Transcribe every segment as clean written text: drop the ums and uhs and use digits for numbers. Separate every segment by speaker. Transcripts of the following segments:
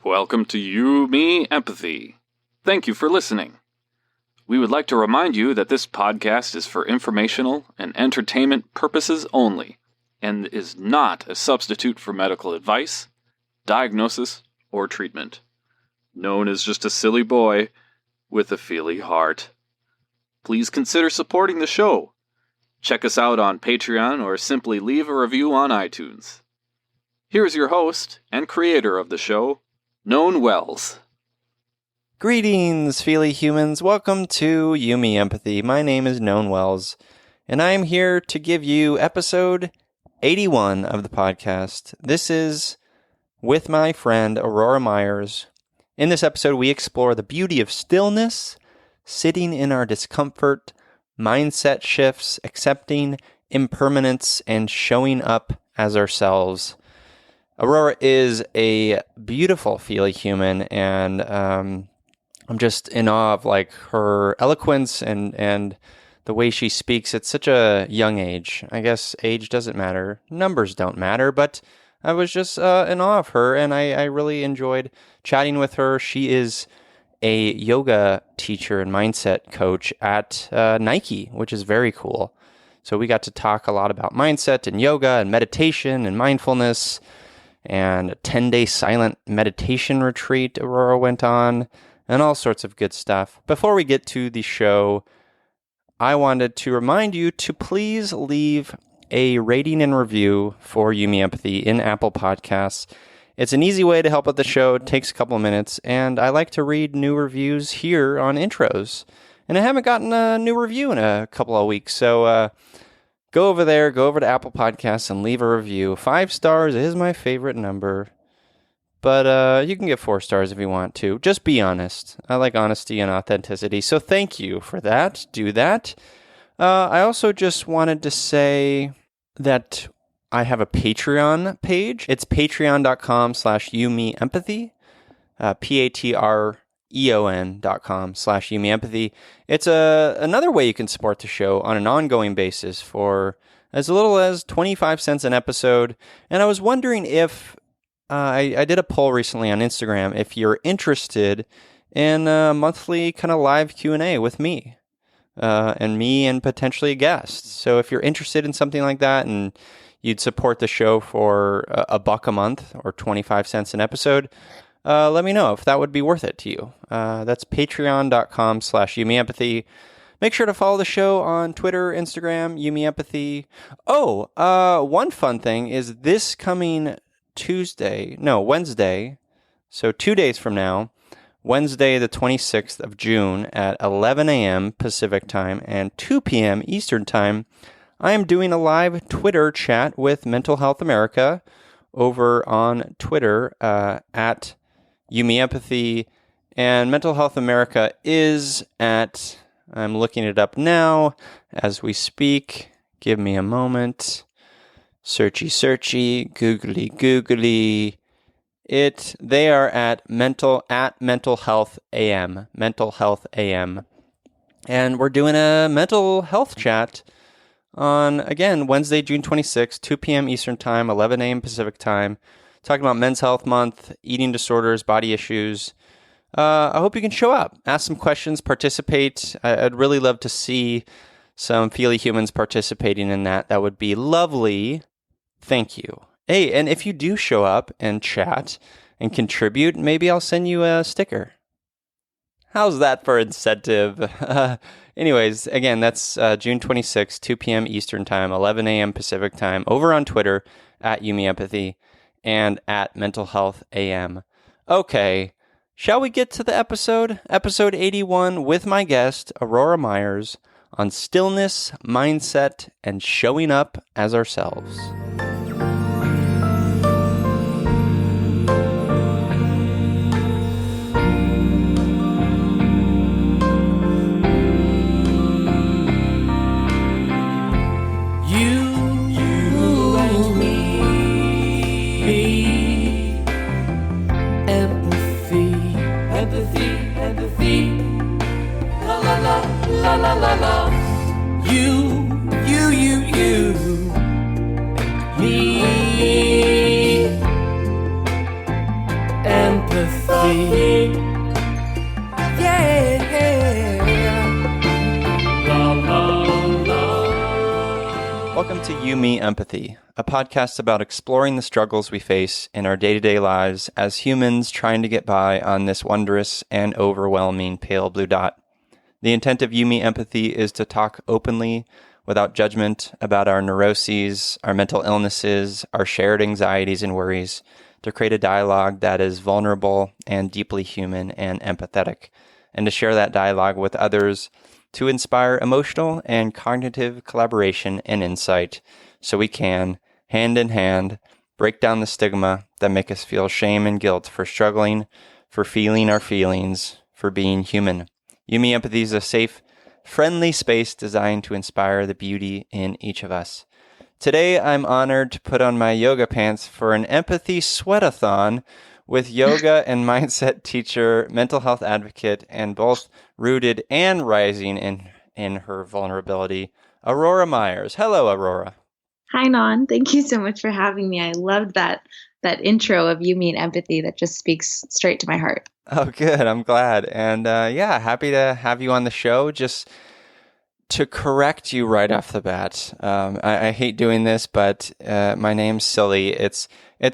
Speaker 1: Welcome to You, Me, Empathy. Thank you for listening. We would like to remind you that this podcast is for informational and entertainment purposes only, and is not a substitute for medical advice, diagnosis, or treatment. Known as just a silly boy with a feely heart. Please consider supporting the show. Check us out on Patreon or simply leave a review on iTunes. Here's your host and creator of the show, Known Wells.
Speaker 2: Greetings, feely humans. Welcome to You, Me, Empathy. My name is Known Wells, and I am here to give you episode 81 of the podcast. This is with my friend Aurora Myers. In this episode, we explore the beauty of stillness, sitting in our discomfort, mindset shifts, accepting impermanence, and showing up as ourselves. Aurora is a beautiful feely human, and I'm just in awe of her eloquence and the way she speaks at such a young age. I guess age doesn't matter, numbers don't matter, but I was just in awe of her, and I really enjoyed chatting with her. She is a yoga teacher and mindset coach at Nike, which is very cool. So we got to talk a lot about mindset and yoga and meditation and mindfulness, and a 10-day silent meditation retreat Aurora went on, and all sorts of good stuff. Before we get to the show, I wanted to remind you to please leave a rating and review for You, Me, Empathy in Apple Podcasts. It's an easy way to help out the show. It takes a couple of minutes, and I like to read new reviews here on intros. And I haven't gotten a new review in a couple of weeks, so go over to Apple Podcasts and leave a review. 5 stars is my favorite number, but you can get 4 stars if you want to. Just be honest. I like honesty and authenticity, so thank you for that. Do that. I also just wanted to say that I have a Patreon page. It's patreon.com/youmeempathy, patreon.com/youmeempathy. It's another way you can support the show on an ongoing basis for as little as 25 cents an episode. And I was wondering if, I did a poll recently on Instagram, if you're interested in a monthly kind of live Q&A with me. And potentially a guest. So if you're interested in something like that and you'd support the show for $1 a month or 25 cents an episode, let me know if that would be worth it to you. That's patreon.com/youmeempathy. Make sure to follow the show on Twitter, Instagram, YouMeEmpathy. One fun thing is this coming Wednesday, so 2 days from now, Wednesday, the 26th of June at 11 a.m. Pacific Time and 2 p.m. Eastern Time, I am doing a live Twitter chat with Mental Health America over on Twitter at YouMeEmpathy. And Mental Health America is at, I'm looking it up now as we speak. Give me a moment. Searchy, googly. They are at Mental Health AM, and we're doing a mental health chat on, again, Wednesday, June 26th, 2 p.m. Eastern Time, 11 a.m. Pacific Time, talking about Men's Health Month, eating disorders, body issues. I hope you can show up, ask some questions, participate. I'd really love to see some feely humans participating in that. That would be lovely. Thank you. Hey, and if you do show up and chat and contribute, maybe I'll send you a sticker. How's that for incentive? Anyways, again, that's June 26th, 2 p.m. Eastern Time, 11 a.m. Pacific Time, over on Twitter at YouMeEmpathy and at Mental Health AM. Okay, shall we get to the episode? Episode 81 with my guest, Aurora Myers, on stillness, mindset, and showing up as ourselves.
Speaker 3: la la la. You.
Speaker 2: empathy. Yeah. Welcome to You, Me, Empathy, a podcast about exploring the struggles we face in our day-to-day lives as humans trying to get by on this wondrous and overwhelming pale blue dot. The intent of You, Me, Empathy is to talk openly, without judgment, about our neuroses, our mental illnesses, our shared anxieties and worries, to create a dialogue that is vulnerable and deeply human and empathetic, and to share that dialogue with others to inspire emotional and cognitive collaboration and insight so we can, hand in hand, break down the stigma that make us feel shame and guilt for struggling, for feeling our feelings, for being human. You, Me, Empathy is a safe, friendly space designed to inspire the beauty in each of us. Today, I'm honored to put on my yoga pants for an empathy sweat-a-thon with yoga and mindset teacher, mental health advocate, and both rooted and rising in her vulnerability, Aurora Myers. Hello, Aurora.
Speaker 3: Hi, Non. Thank you so much for having me. I loved that intro of You, Me, and Empathy that just speaks straight to my heart.
Speaker 2: Oh, good. I'm glad. And happy to have you on the show. Just to correct you right off the bat, I hate doing this, but my name's silly. It's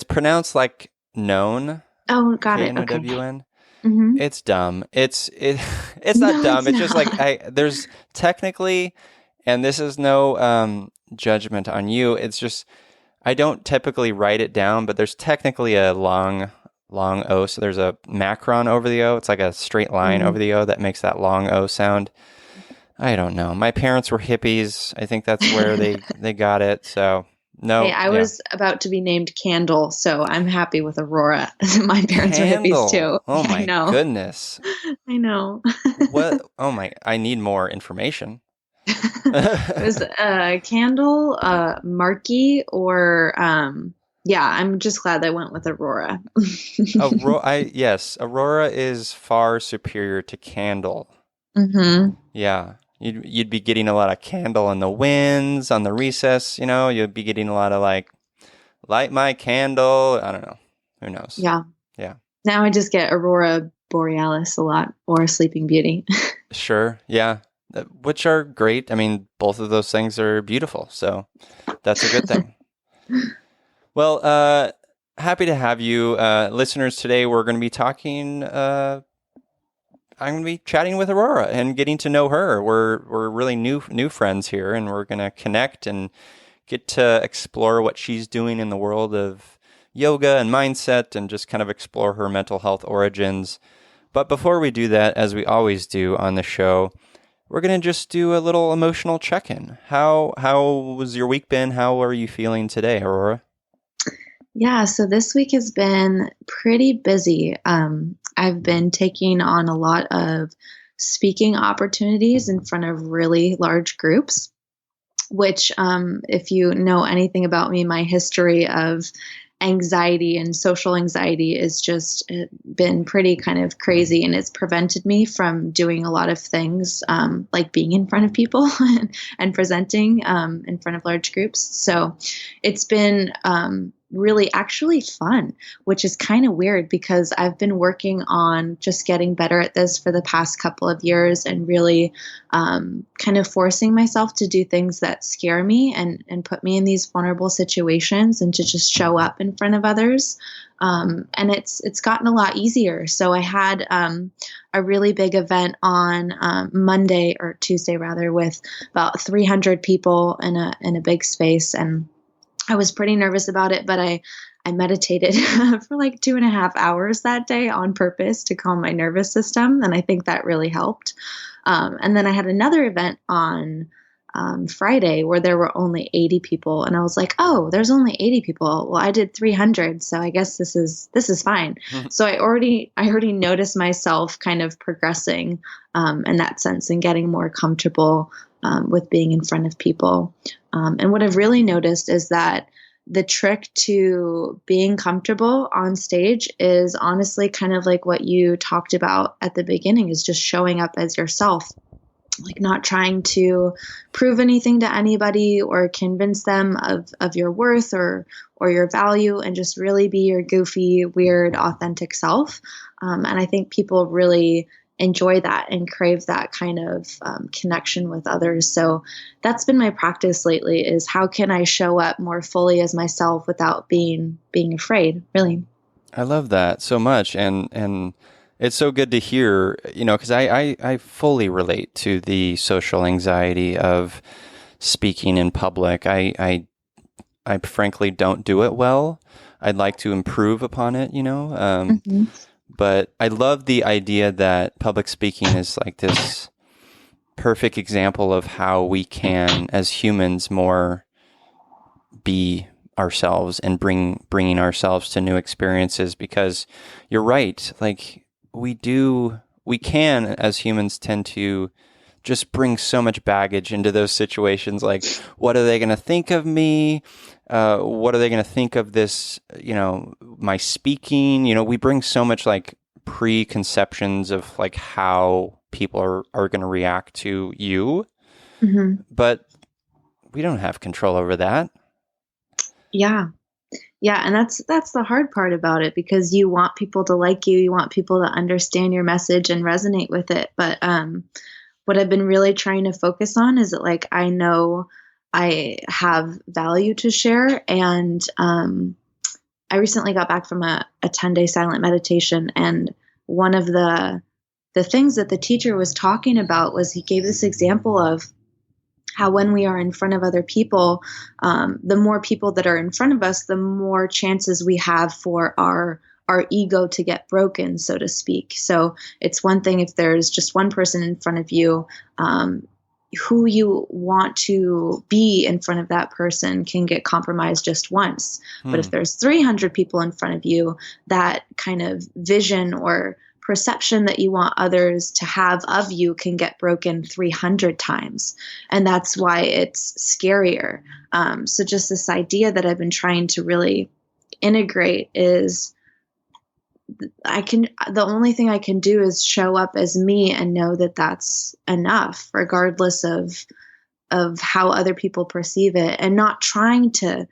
Speaker 2: pronounced like known.
Speaker 3: Oh, got it.
Speaker 2: Known.
Speaker 3: Okay.
Speaker 2: It's dumb. It's not
Speaker 3: No,
Speaker 2: dumb.
Speaker 3: it's
Speaker 2: Just
Speaker 3: not.
Speaker 2: like there's technically, and this is no judgment on you. It's just I don't typically write it down, but there's technically a long O. So there's a macron over the O. It's like a straight line over the O that makes that long O sound. I don't know. My parents were hippies. I think that's where they got it. So no.
Speaker 3: Hey, I was about to be named Candle, so I'm happy with Aurora. My parents were hippies too.
Speaker 2: Oh my
Speaker 3: I know.
Speaker 2: goodness.
Speaker 3: I know.
Speaker 2: What? Oh my! I need more information.
Speaker 3: It was Candle, Marky, or I'm just glad I went with Aurora.
Speaker 2: Yes, Aurora is far superior to Candle.
Speaker 3: Mm-hmm.
Speaker 2: Yeah, you'd be getting a lot of Candle in the winds on the recess. You'd be getting a lot of like, light my candle. I don't know. Who knows?
Speaker 3: Yeah.
Speaker 2: Yeah.
Speaker 3: Now I just get Aurora Borealis a lot, or Sleeping Beauty.
Speaker 2: Sure. Yeah. Which are great. I mean, both of those things are beautiful. So that's a good thing. Well, happy to have you. Listeners, today we're going to be talking, I'm going to be chatting with Aurora and getting to know her. We're really new friends here, and we're going to connect and get to explore what she's doing in the world of yoga and mindset and just kind of explore her mental health origins. But before we do that, as we always do on the show, we're going to just do a little emotional check-in. How was your week been? How are you feeling today, Aurora?
Speaker 3: Yeah, so this week has been pretty busy. I've been taking on a lot of speaking opportunities in front of really large groups, which, if you know anything about me, my history of anxiety and social anxiety is just been pretty kind of crazy, and it's prevented me from doing a lot of things, like being in front of people and presenting in front of large groups. So it's been really actually fun, which is kind of weird because I've been working on just getting better at this for the past couple of years and really kind of forcing myself to do things that scare me and put me in these vulnerable situations and to just show up in front of others. And it's gotten a lot easier. So I had a really big event on Monday or Tuesday rather with about 300 people in a big space, and I was pretty nervous about it, but I meditated for like 2.5 hours that day on purpose to calm my nervous system, and I think that really helped. And then I had another event on Friday where there were only 80 people, and I was like, oh, there's only 80 people. Well, I did 300, so I guess this is fine. So I already noticed myself kind of progressing in that sense and getting more comfortable with being in front of people. And what I've really noticed is that the trick to being comfortable on stage is honestly kind of like what you talked about at the beginning, is just showing up as yourself. like not trying to prove anything to anybody or convince them of your worth or your value, and just really be your goofy, weird, authentic self. And I think people really enjoy that and crave that kind of connection with others. So that's been my practice lately, is how can I show up more fully as myself without being afraid, really.
Speaker 2: I love that so much. And it's so good to hear, because I fully relate to the social anxiety of speaking in public. I frankly don't do it well. I'd like to improve upon it, But I love the idea that public speaking is like this perfect example of how we can, as humans, more be ourselves and bringing ourselves to new experiences. Because you're right, like we can, as humans, tend to just bring so much baggage into those situations. Like, what are they going to think of me? What are they going to think of this, my speaking? We bring so much like preconceptions of like how people are going to react to you.
Speaker 3: Mm-hmm.
Speaker 2: But we don't have control over that.
Speaker 3: Yeah. Yeah, and that's the hard part about it, because you want people to like you, you want people to understand your message and resonate with it. But what I've been really trying to focus on is that, like, I know I have value to share, and I recently got back from a 10-day silent meditation, and one of the things that the teacher was talking about was, he gave this example of how when we are in front of other people, the more people that are in front of us, the more chances we have for our ego to get broken, so to speak. So it's one thing if there's just one person in front of you, who you want to be in front of that person can get compromised just once. But if there's 300 people in front of you, that kind of vision or perception that you want others to have of you can get broken 300 times. And that's why it's scarier. So just this idea that I've been trying to really integrate is, the only thing I can do is show up as me and know that that's enough, regardless of how other people perceive it, and not trying to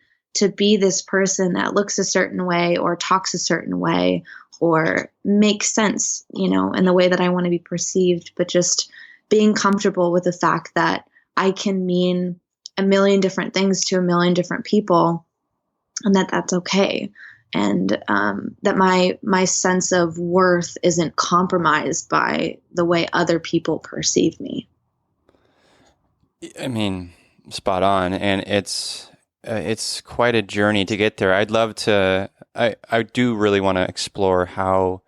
Speaker 3: be this person that looks a certain way or talks a certain way or makes sense, in the way that I want to be perceived, but just being comfortable with the fact that I can mean a million different things to a million different people, and that that's okay. And that my sense of worth isn't compromised by the way other people perceive me.
Speaker 2: I mean, spot on. And it's quite a journey to get there. I'd love to, I do really want to explore how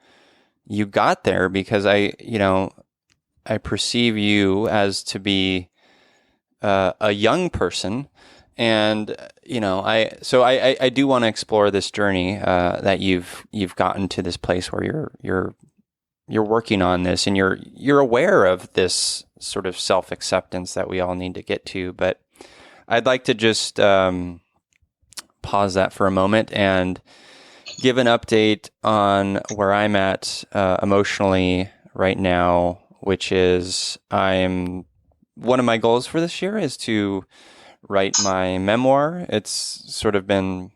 Speaker 2: you got there, because I perceive you as to be a young person. And I do want to explore this journey that you've gotten to this place where you're working on this, and you're aware of this sort of self-acceptance that we all need to get to. But I'd like to just pause that for a moment and give an update on where I'm at emotionally right now, which is one of my goals for this year is to write my memoir. It's sort of been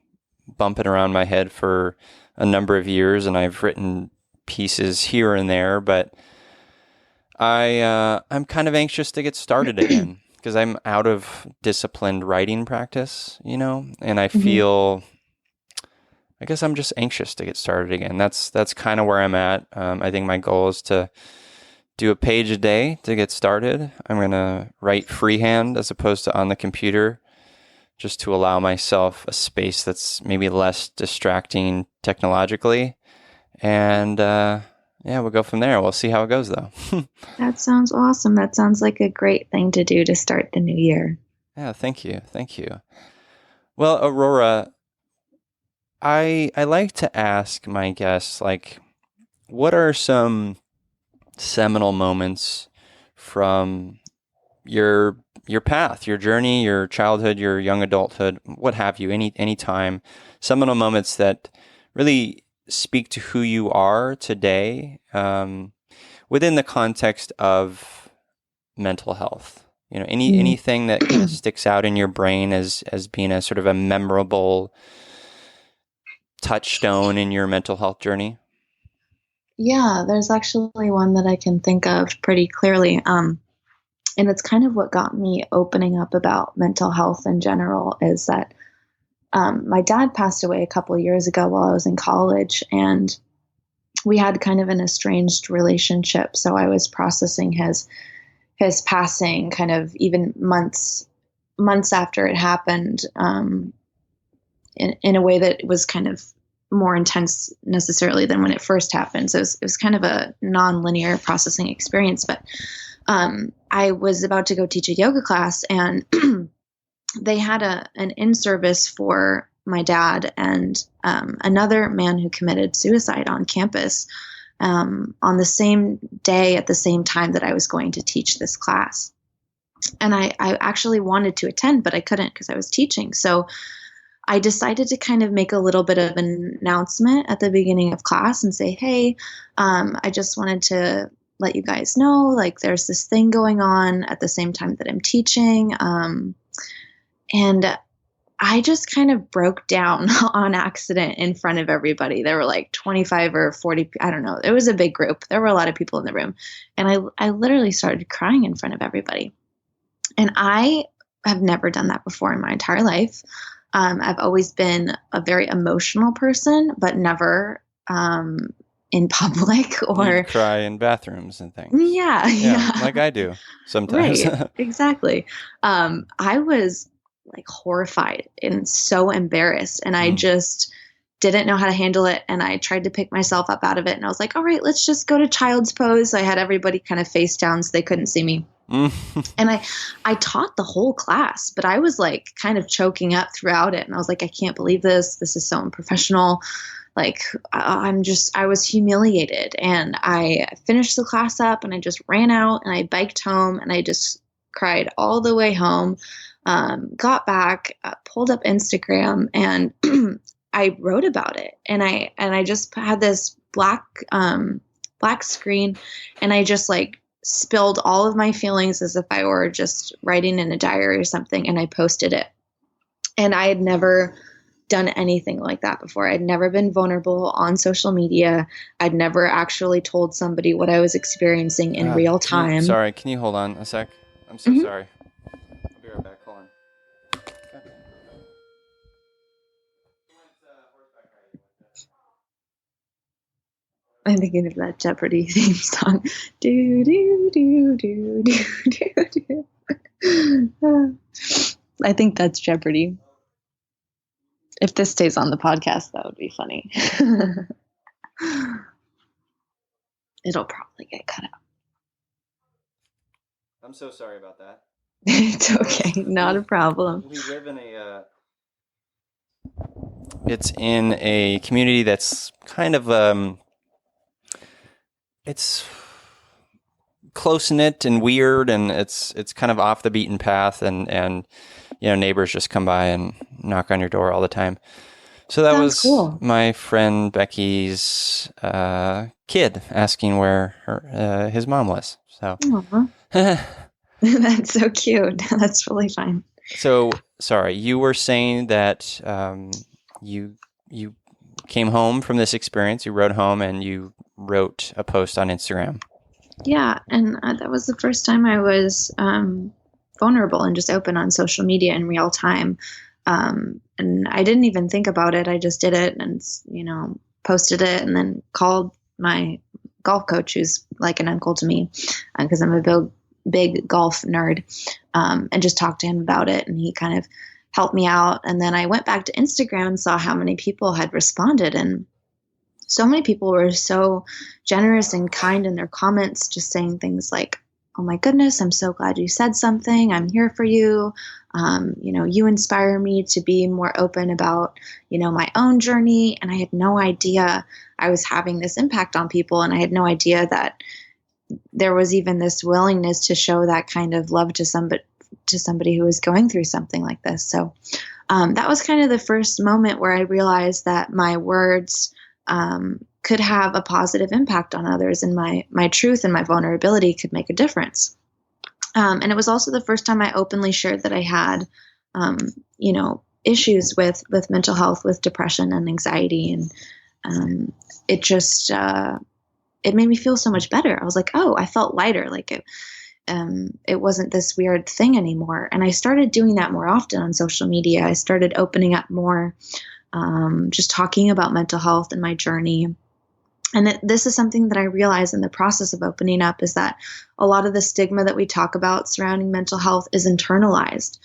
Speaker 2: bumping around my head for a number of years, and I've written pieces here and there, but I'm kind of anxious to get started again, because I'm out of disciplined writing practice, and I feel, I guess I'm just anxious to get started again. That's kind of where I'm at. I think my goal is to do a page a day to get started. I'm going to write freehand as opposed to on the computer, just to allow myself a space that's maybe less distracting technologically. And we'll go from there. We'll see how it goes, though.
Speaker 3: That sounds awesome. That sounds like a great thing to do to start the new year.
Speaker 2: Yeah, thank you. Thank you. Well, Aurora, I like to ask my guests, like, what are some seminal moments from your path, your journey, your childhood, your young adulthood, what have you, any time, seminal moments that really speak to who you are today, within the context of mental health? Anything that kind of sticks out in your brain as being a sort of a memorable touchstone in your mental health journey?
Speaker 3: Yeah, there's actually one that I can think of pretty clearly. And it's kind of what got me opening up about mental health in general is that my dad passed away a couple of years ago while I was in college, and we had kind of an estranged relationship. So I was processing his passing kind of even months after it happened, in a way that was kind of more intense necessarily than when it first happened. So it was kind of a non-linear processing experience. But I was about to go teach a yoga class, and they had an in-service for my dad and another man who committed suicide on campus on the same day at the same time that I was going to teach this class. And I actually wanted to attend, but I couldn't because I was teaching. So I decided to kind of make a little bit of an announcement at the beginning of class and say, hey, I just wanted to let you guys know, like, there's this thing going on at the same time that I'm teaching. And I just kind of broke down on accident in front of everybody. There were like 25 or 40, I don't know. It was a big group. There were a lot of people in the room. And I literally started crying in front of everybody. And I have never done that before in my entire life. I've always been a very emotional person, but never in public or
Speaker 2: You'd cry in bathrooms and things.
Speaker 3: Yeah.
Speaker 2: Like I do sometimes.
Speaker 3: Right, exactly. I was like horrified and so embarrassed, and I just didn't know how to handle it. And I tried to pick myself up out of it. And I was like, all right, let's just go to child's pose. So I had everybody kind of face down so they couldn't see me. And I taught the whole class, but I was like kind of choking up throughout it. And I was like, I can't believe this. This is so unprofessional. Like, I was humiliated. And I finished the class up and I just ran out and I biked home and I just cried all the way home. Got back, pulled up Instagram, and I wrote about it. And I just had this black screen, and I just like spilled all of my feelings as if I were just writing in a diary or something, and I posted it. And I had never done anything like that before. I'd never been vulnerable on social media. I'd never actually told somebody what I was experiencing in real time.
Speaker 2: Can you hold on a sec? I'm so sorry. I'll be right back. Hold on.
Speaker 3: I'm thinking of that Jeopardy theme song. Do, do, do, do, do, do, do. I think that's Jeopardy. If this stays on the podcast, that would be funny. It'll probably get cut out.
Speaker 2: I'm so sorry about that.
Speaker 3: It's okay. Not a problem.
Speaker 2: We live in it's in a community that's kind of, it's close-knit and weird, and it's kind of off the beaten path, and neighbors just come by and knock on your door all the time. So that was cool. My friend Becky's kid asking where his mom was. So
Speaker 3: that's so cute. That's really fun.
Speaker 2: So sorry, you were saying that you came home from this experience. You rode home and you wrote a post on Instagram.
Speaker 3: Yeah, and that was the first time I was vulnerable and just open on social media in real time. And I didn't even think about it. I just did it and, posted it, and then called my golf coach, who's like an uncle to me, because I'm a big golf nerd, and just talked to him about it. And he kind of helped me out. And then I went back to Instagram and saw how many people had responded. And so many people were so generous and kind in their comments, just saying things like, oh my goodness, I'm so glad you said something. I'm here for you. You inspire me to be more open about, my own journey. And I had no idea I was having this impact on people. And I had no idea that there was even this willingness to show that kind of love to somebody who was going through something like this. So that was kind of the first moment where I realized that my words could have a positive impact on others, and my truth and my vulnerability could make a difference. And it was also the first time I openly shared that I had, issues with mental health, with depression and anxiety. And it just, it made me feel so much better. I was like, oh, I felt lighter. Like it wasn't this weird thing anymore. And I started doing that more often on social media. I started opening up more, just talking about mental health and my journey. And this is something that I realized in the process of opening up, is that a lot of the stigma that we talk about surrounding mental health is internalized.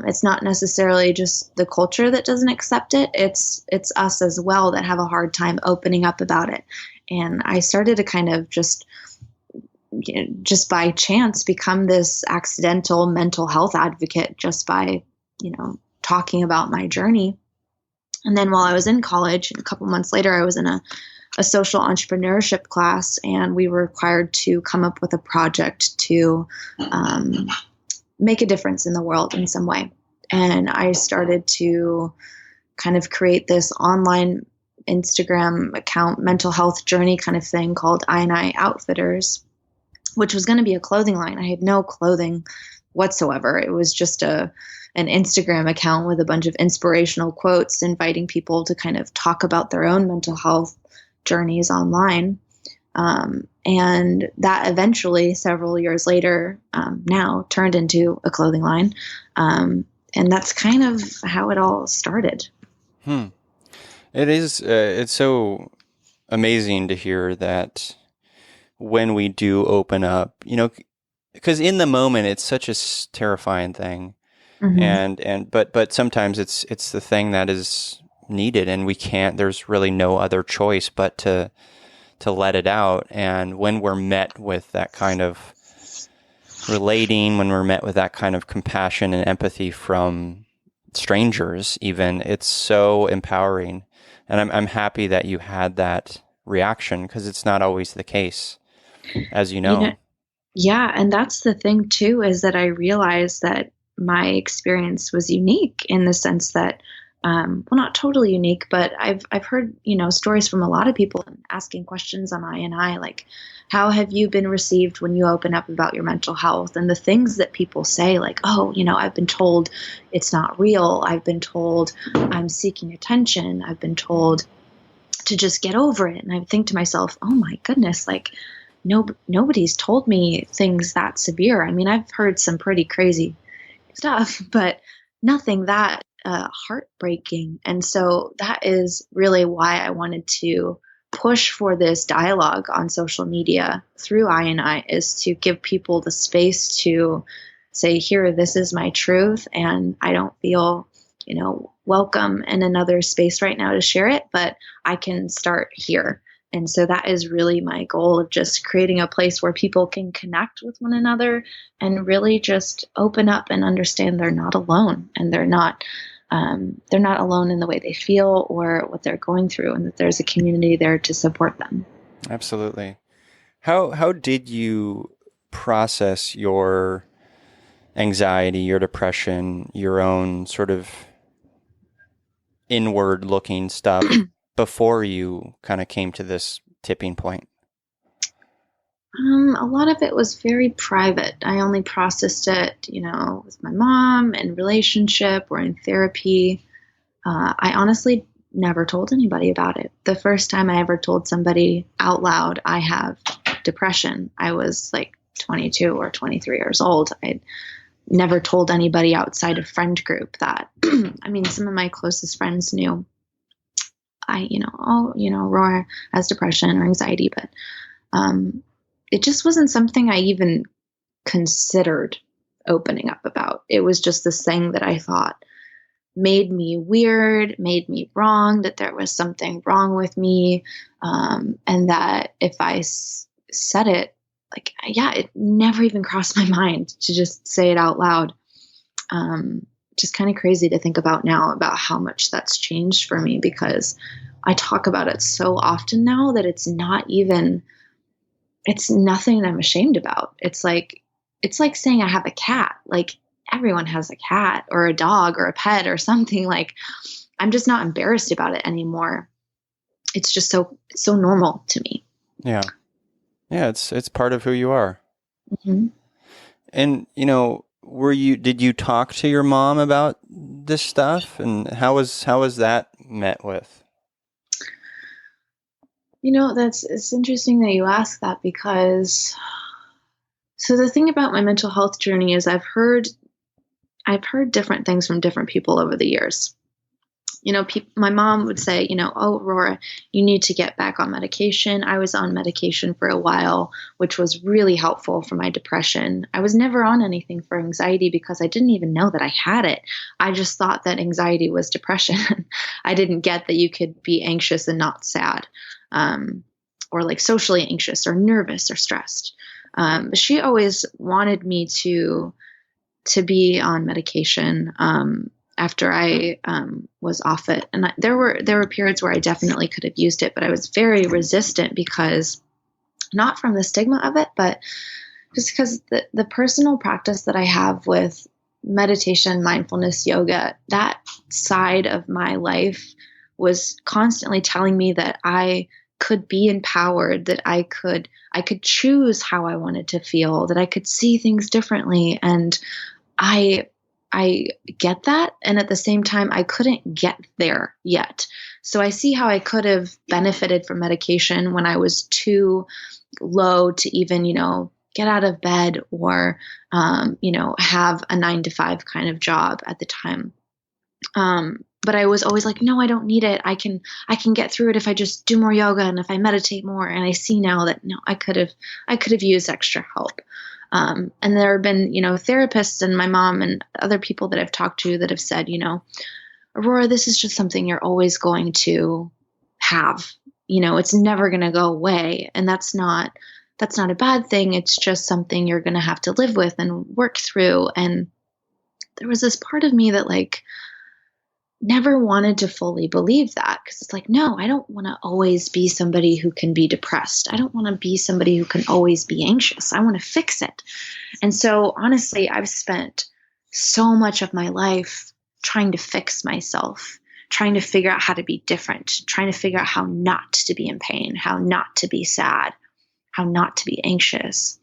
Speaker 3: It's not necessarily just the culture that doesn't accept it. It's us as well that have a hard time opening up about it. And I started to kind of just by chance become this accidental mental health advocate just by, talking about my journey. And then while I was in college, a couple months later, I was in a social entrepreneurship class, and we were required to come up with a project to make a difference in the world in some way. And I started to kind of create this online Instagram account, mental health journey kind of thing called I Outfitters, which was going to be a clothing line. I had no clothing whatsoever. It was just an Instagram account with a bunch of inspirational quotes, inviting people to kind of talk about their own mental health journeys online. And that eventually, several years later, now turned into a clothing line. And that's kind of how it all started.
Speaker 2: It is, it's so amazing to hear that when we do open up, because in the moment it's such a terrifying thing. Mm-hmm. But sometimes it's the thing that is needed, and there's really no other choice but to let it out. And when we're met with that kind of relating, when we're met with that kind of compassion and empathy from strangers even, it's so empowering. And I'm happy that you had that reaction, because it's not always the case, as you know.
Speaker 3: Yeah, and that's the thing too, is that I realized that my experience was unique in the sense that, well, not totally unique, but I've heard, stories from a lot of people asking questions on I, like, how have you been received when you open up about your mental health? And the things that people say, like, oh, I've been told it's not real. I've been told I'm seeking attention. I've been told to just get over it. And I think to myself, oh my goodness, like, nobody's told me things that severe. I mean, I've heard some pretty crazy stuff, but nothing that heartbreaking. And so that is really why I wanted to push for this dialogue on social media through I, is to give people the space to say, here, this is my truth, and I don't feel, welcome in another space right now to share it, but I can start here. And so that is really my goal, of just creating a place where people can connect with one another and really just open up and understand they're not alone, and they're not alone in the way they feel or what they're going through, and that there's a community there to support them.
Speaker 2: Absolutely. How did you process your anxiety, your depression, your own sort of inward looking stuff before you kind of came to this tipping point?
Speaker 3: A lot of it was very private. I only processed it, with my mom, in relationship or in therapy. I honestly never told anybody about it. The first time I ever told somebody out loud I have depression, I was like 22 or 23 years old. I'd never told anybody outside of friend group that. I mean, some of my closest friends knew Aurora has depression or anxiety, but it just wasn't something I even considered opening up about. It was just this thing that I thought made me weird, made me wrong, that there was something wrong with me, and that if I said it, it never even crossed my mind to just say it out loud. Just kind of crazy to think about now, about how much that's changed for me, because I talk about it so often now that it's nothing I'm ashamed about. It's like saying I have a cat. Like, everyone has a cat or a dog or a pet or something. Like, I'm just not embarrassed about it anymore. It's just so normal to me.
Speaker 2: Yeah. Yeah. It's part of who you are.
Speaker 3: Mm-hmm.
Speaker 2: And, did you talk to your mom about this stuff, and how was that met with?
Speaker 3: It's interesting that you ask that, because so the thing about my mental health journey is I've heard different things from different people over the years. My mom would say, oh, Aurora, you need to get back on medication. I was on medication for a while, which was really helpful for my depression. I was never on anything for anxiety because I didn't even know that I had it. I just thought that anxiety was depression. I didn't get that you could be anxious and not sad, or like socially anxious or nervous or stressed. But she always wanted me to be on medication. After I was off it. And there were periods where I definitely could have used it, but I was very resistant, because not from the stigma of it, but just because the personal practice that I have with meditation, mindfulness, yoga, that side of my life was constantly telling me that I could be empowered, that I could choose how I wanted to feel, that I could see things differently. And I get that. And at the same time, I couldn't get there yet. So I see how I could have benefited from medication when I was too low to even, get out of bed or, have a 9-to-5 kind of job at the time. But I was always like, no, I don't need it. I can get through it if I just do more yoga and if I meditate more. And I see now that no, I could have used extra help. And there have been, therapists and my mom and other people that I've talked to that have said, Aurora, this is just something you're always going to have. It's never going to go away. And that's not a bad thing. It's just something you're going to have to live with and work through. And there was this part of me that never wanted to fully believe that, because it's like, no, I don't want to always be somebody who can be depressed. I don't want to be somebody who can always be anxious. I want to fix it. And so honestly, I've spent so much of my life trying to fix myself, trying to figure out how to be different, trying to figure out how not to be in pain, how not to be sad, how not to be anxious.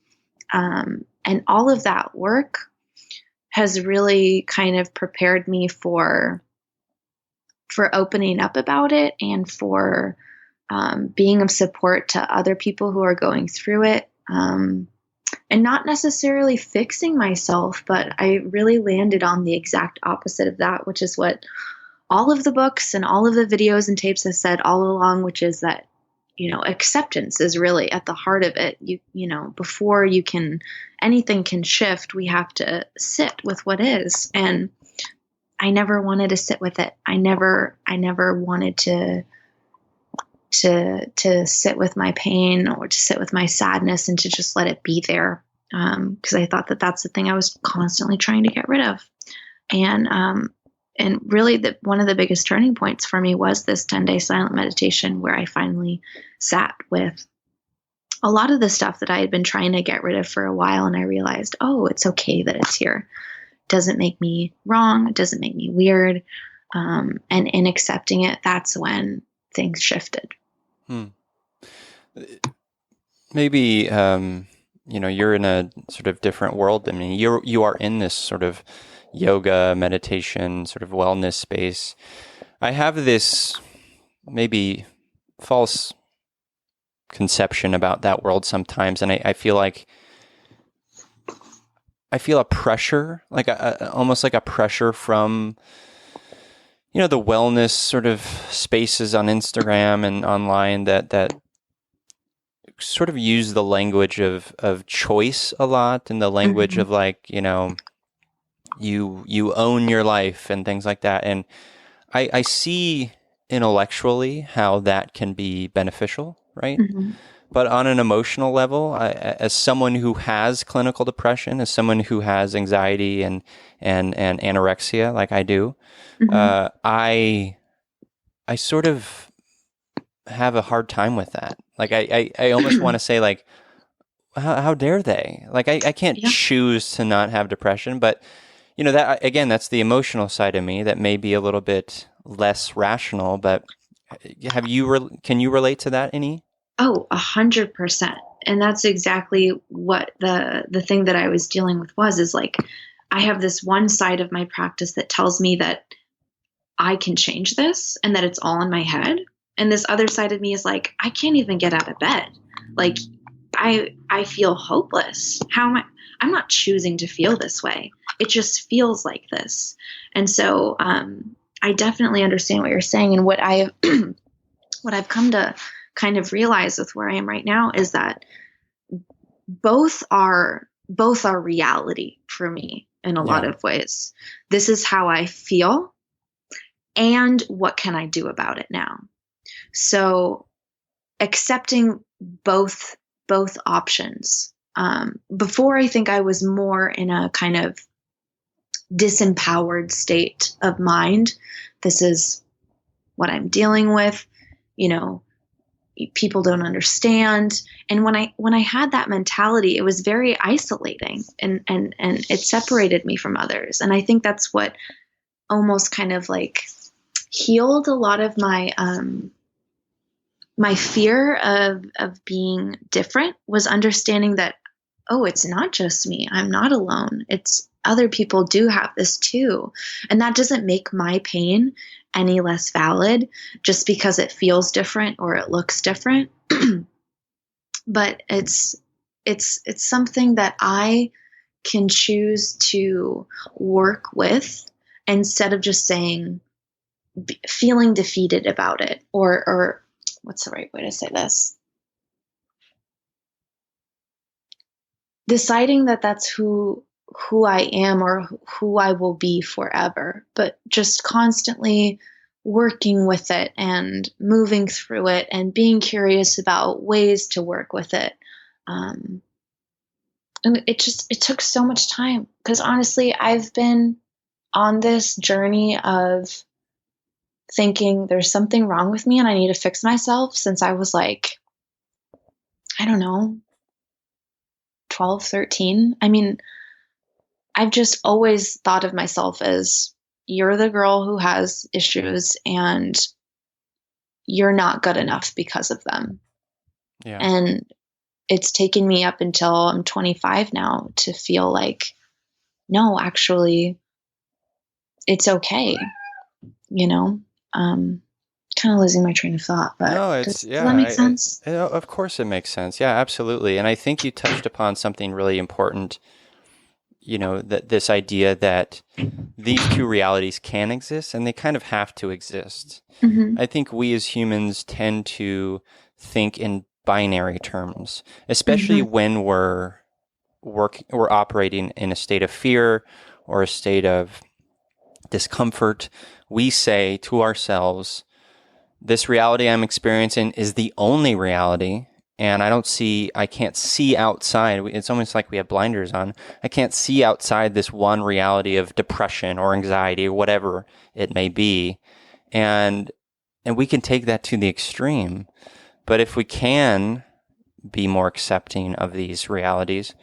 Speaker 3: And all of that work has really kind of prepared me for opening up about it and for being of support to other people who are going through it, and not necessarily fixing myself, but I really landed on the exact opposite of that, which is what all of the books and all of the videos and tapes have said all along, which is that, acceptance is really at the heart of it. Before anything can shift, we have to sit with what is. And I never wanted to sit with it. I never wanted to sit with my pain or to sit with my sadness and to just let it be there. Because I thought that that's the thing I was constantly trying to get rid of. And really one of the biggest turning points for me was this 10-day silent meditation, where I finally sat with a lot of the stuff that I had been trying to get rid of for a while. And I realized, oh, it's okay that it's here. Doesn't make me wrong. It doesn't make me weird. And in accepting it, that's when things shifted.
Speaker 2: Maybe, you're in a sort of different world. I mean, you are in this sort of yoga, meditation, sort of wellness space. I have this maybe false conception about that world sometimes. And I feel like I feel a pressure, almost like a pressure from, the wellness sort of spaces on Instagram and online that sort of use the language of choice a lot, and the language of you own your life and things like that. And I see intellectually how that can be beneficial, right? Mm-hmm. But on an emotional level, as someone who has clinical depression, as someone who has anxiety and anorexia, like I do, I sort of have a hard time with that. I almost want to say how dare they? I can't choose to not have depression, but that again, that's the emotional side of me that may be a little bit less rational. But can you relate to that any?
Speaker 3: Oh, 100%. And that's exactly what the thing that I was dealing with is like, I have this one side of my practice that tells me that I can change this and that it's all in my head. And this other side of me is like, I can't even get out of bed. Like, I feel hopeless. How am I? I'm not choosing to feel this way. It just feels like this. And so I definitely understand what you're saying. And what I've come to kind of realize with where I am right now is that both are reality for me in a lot of ways. This is how I feel, and what can I do about it now? So accepting both options. Before, I think I was more in a kind of disempowered state of mind. This is what I'm dealing with. People don't understand. And when I had that mentality, it was very isolating, and it separated me from others. And I think that's what almost kind of like healed a lot of my my fear of being different, was understanding that, oh, it's not just me. I'm not alone. It's other people do have this too. And that doesn't make my pain any less valid just because it feels different or it looks different. But it's something that I can choose to work with, instead of just feeling defeated about it, or what's the right way to say this? Deciding that that's who I am or who I will be forever, but just constantly working with it and moving through it and being curious about ways to work with it. And it took so much time, because honestly, I've been on this journey of thinking there's something wrong with me and I need to fix myself since I was like, I don't know, 12, 13. I mean, I've just always thought of myself as, you're the girl who has issues and you're not good enough because of them. Yeah. And it's taken me up until I'm 25 now to feel like, no, actually, it's okay. Kind of losing my train of thought, but
Speaker 2: no,
Speaker 3: does that make sense?
Speaker 2: Of course it makes sense. Yeah, absolutely. And I think you touched upon something really important, that this idea that these two realities can exist and they kind of have to exist. Mm-hmm. I think we as humans tend to think in binary terms, especially mm-hmm. when we're operating in a state of fear or a state of discomfort. We say to ourselves, this reality I'm experiencing is the only reality, and I can't see outside. It's almost like we have blinders on. I can't see outside this one reality of depression or anxiety or whatever it may be. And we can take that to the extreme. But if we can be more accepting of these realities,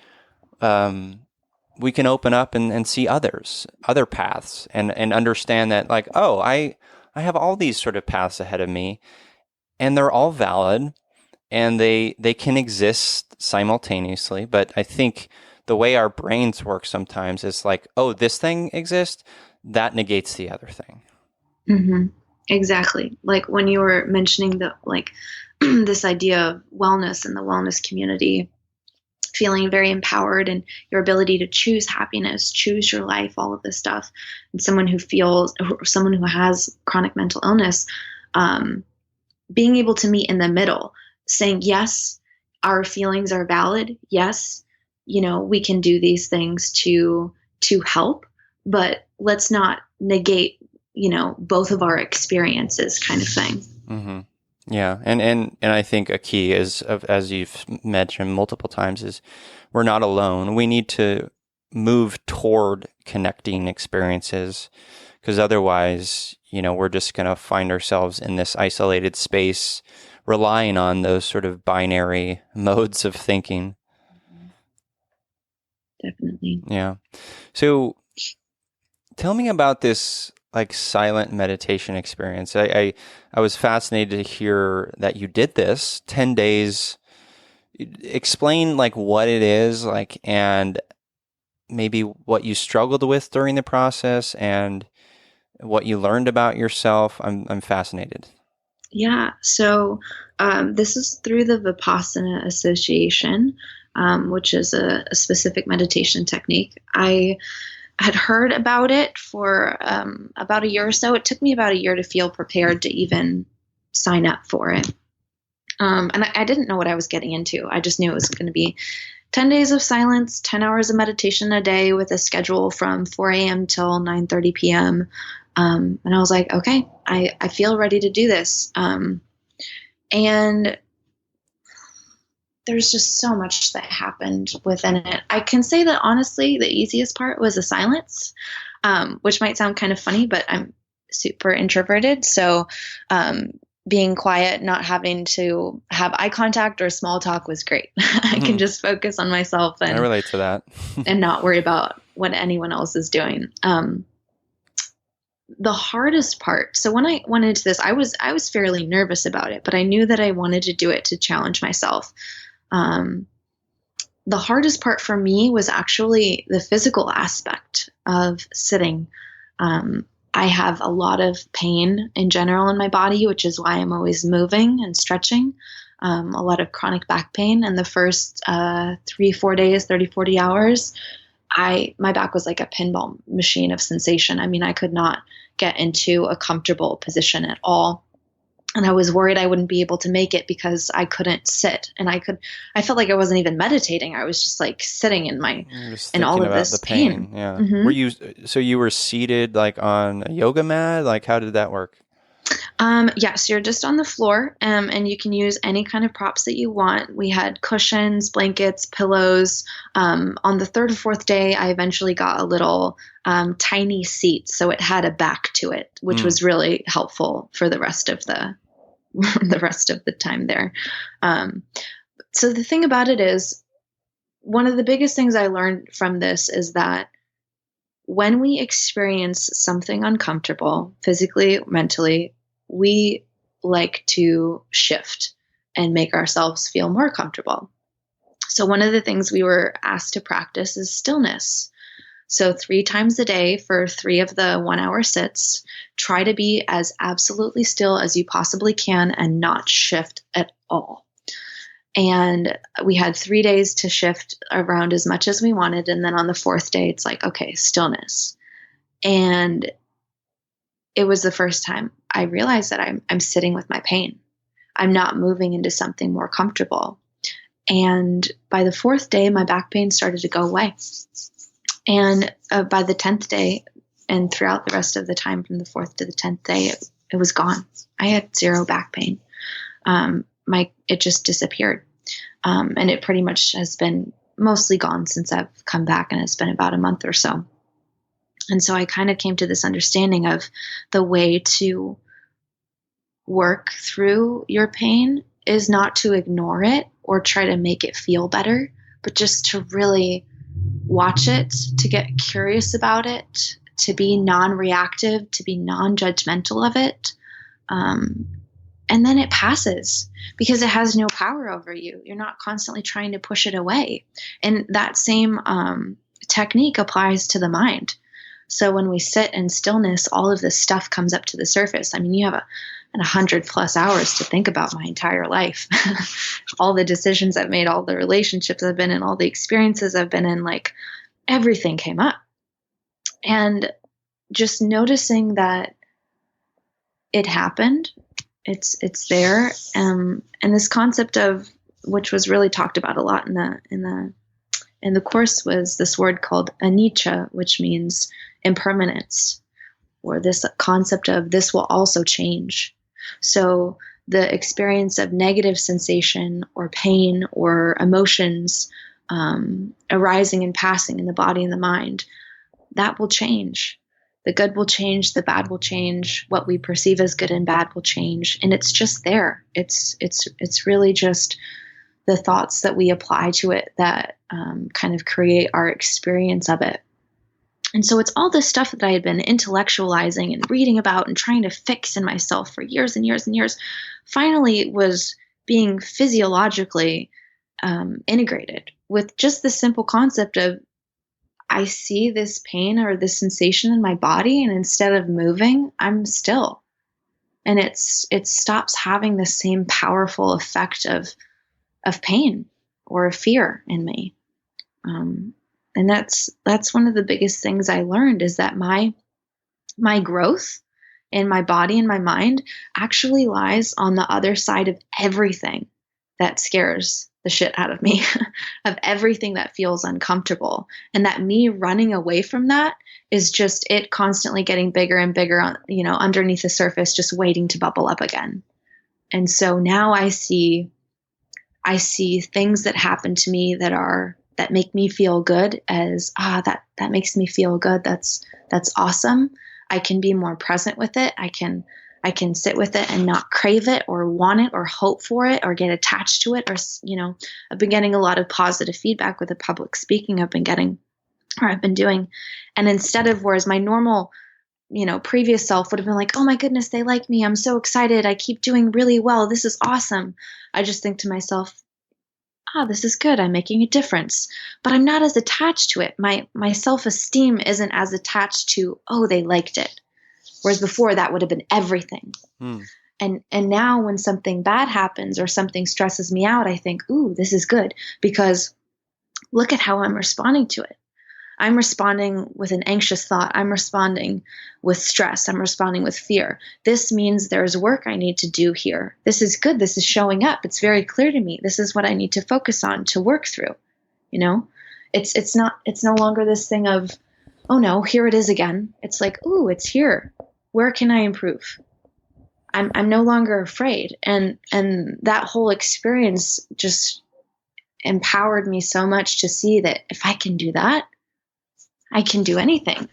Speaker 2: we can open up and see other paths, and understand that, like, oh, I have all these sort of paths ahead of me, and they're all valid, and they can exist simultaneously. But I think the way our brains work sometimes is like, oh, this thing exists, that negates the other thing.
Speaker 3: Mm-hmm. Exactly. Like when you were mentioning this idea of wellness and the wellness community, feeling very empowered and your ability to choose happiness, choose your life, all of this stuff. And someone who has chronic mental illness, being able to meet in the middle, saying, yes, our feelings are valid. Yes, we can do these things to help, but let's not negate, both of our experiences, kind of thing.
Speaker 2: Mm-hmm. Yeah. And I think a key is, as you've mentioned multiple times, is we're not alone. We need to move toward connecting experiences, because otherwise, we're just going to find ourselves in this isolated space, relying on those sort of binary modes of thinking.
Speaker 3: Definitely.
Speaker 2: Yeah. So tell me about this silent meditation experience. I was fascinated to hear that you did this 10 days Explain like what it is, like, and maybe what you struggled with during the process and what you learned about yourself. I'm fascinated.
Speaker 3: Yeah. So this is through the Vipassana Association, which is a specific meditation technique. I had heard about it for about a year or so. It took me about a year to feel prepared to even sign up for it. And I didn't know what I was getting into. I just knew it was going to be 10 days of silence, 10 hours of meditation a day with a schedule from 4 a.m. till 9:30 p.m. And I was like, okay, I feel ready to do this. And there's just so much that happened within it. I can say that honestly, the easiest part was the silence, which might sound kind of funny, but I'm super introverted. So being quiet, not having to have eye contact or small talk was great. I can just focus on myself and
Speaker 2: I relate to that.
Speaker 3: and not worry about what anyone else is doing. The hardest part. So when I went into this, I was fairly nervous about it, but I knew that I wanted to do it to challenge myself. The hardest part for me was actually the physical aspect of sitting. I have a lot of pain in general in my body, which is why I'm always moving and stretching. A lot of chronic back pain. And the first 3-4 days, 30-40 hours, my back was like a pinball machine of sensation. I mean, I could not get into a comfortable position at all. And I was worried I wouldn't be able to make it because I couldn't sit. And I felt like I wasn't even meditating. I was just like sitting in all of this pain.
Speaker 2: Yeah.
Speaker 3: Mm-hmm.
Speaker 2: So you were seated like on a yoga mat? Like, how did that work?
Speaker 3: So you're just on the floor, and you can use any kind of props that you want. We had cushions, blankets, pillows. On the third or fourth day, I eventually got a little tiny seat, so it had a back to it, which was really helpful for the rest of the time there. So the thing about it is, one of the biggest things I learned from this is that when we experience something uncomfortable, physically, mentally, we like to shift and make ourselves feel more comfortable. So one of the things we were asked to practice is stillness. So 3 times a day for 3 of the 1-hour sits, try to be as absolutely still as you possibly can and not shift at all. And we had 3 days to shift around as much as we wanted. And then on the 4th day, it's like, okay, stillness. And it was the first time I realized that I'm sitting with my pain. I'm not moving into something more comfortable. And by the 4th day, my back pain started to go away. And by the 10th day, and throughout the rest of the time from the 4th to the 10th day, it was gone. I had 0 back pain. It just disappeared. And it pretty much has been mostly gone since I've come back, and it's been about a month or so. And so I kind of came to this understanding of the way to work through your pain is not to ignore it or try to make it feel better, but just to really watch it, to get curious about it, to be non-reactive, to be non-judgmental of it. And then it passes because it has no power over you. You're not constantly trying to push it away. And that same technique applies to the mind. So when we sit in stillness, all of this stuff comes up to the surface. I mean, you have 100+ hours to think about my entire life. All the decisions I've made, all the relationships I've been in, all the experiences I've been in, like everything came up. And just noticing that it happened, it's there. And this concept of, which was really talked about a lot in the course, was this word called anicca, which means impermanence, or this concept of this will also change. So the experience of negative sensation or pain or emotions arising and passing in the body and the mind, that will change. The good will change, the bad will change, what we perceive as good and bad will change, and it's just there. It's really just the thoughts that we apply to it that kind of create our experience of it. And so it's all this stuff that I had been intellectualizing and reading about and trying to fix in myself for years and years and years, finally was being physiologically integrated with just the simple concept of I see this pain or this sensation in my body, and instead of moving, I'm still. And it stops having the same powerful effect of pain or fear in me. And that's one of the biggest things I learned, is that my growth in my body and my mind actually lies on the other side of everything that scares the shit out of me, of everything that feels uncomfortable. And that me running away from that is just it constantly getting bigger and bigger on, underneath the surface, just waiting to bubble up again. And so now I see things that happen to me that make me feel good as, that makes me feel good. That's awesome. I can be more present with it. I can sit with it and not crave it or want it or hope for it or get attached to it. Or, I've been getting a lot of positive feedback with the public speaking I've been doing. And instead of, whereas my normal, previous self would have been like, oh my goodness, they like me. I'm so excited. I keep doing really well. This is awesome. I just think to myself, this is good. I'm making a difference, but I'm not as attached to it. My self-esteem isn't as attached to, oh, they liked it. Whereas before that would have been everything. And now when something bad happens or something stresses me out, I think, ooh, this is good, because look at how I'm responding to it. I'm responding with an anxious thought. I'm responding with stress. I'm responding with fear. This means there's work I need to do here. This is good. This is showing up. It's very clear to me. This is what I need to focus on to work through. It's no longer this thing of, oh no, here it is again. It's like, ooh, it's here. Where can I improve? I'm no longer afraid. And that whole experience just empowered me so much to see that if I can do that, I can do anything.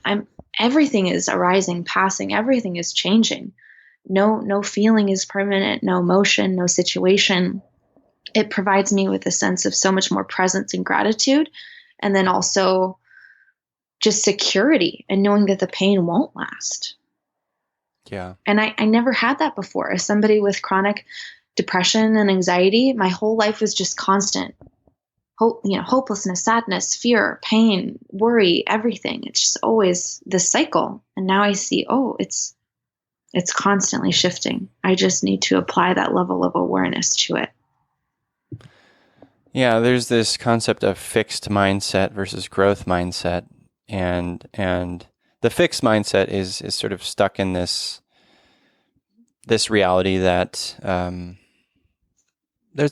Speaker 3: Everything is arising, passing, everything is changing. No feeling is permanent, no emotion, no situation. It provides me with a sense of so much more presence and gratitude, and then also just security and knowing that the pain won't last.
Speaker 2: Yeah.
Speaker 3: And I never had that before. As somebody with chronic depression and anxiety, my whole life was just constant hopelessness, sadness, fear, pain, worry, everything. It's just always this cycle. And now I see, it's constantly shifting. I just need to apply that level of awareness to it.
Speaker 2: Yeah, there's this concept of fixed mindset versus growth mindset. And the fixed mindset is sort of stuck in this reality that there's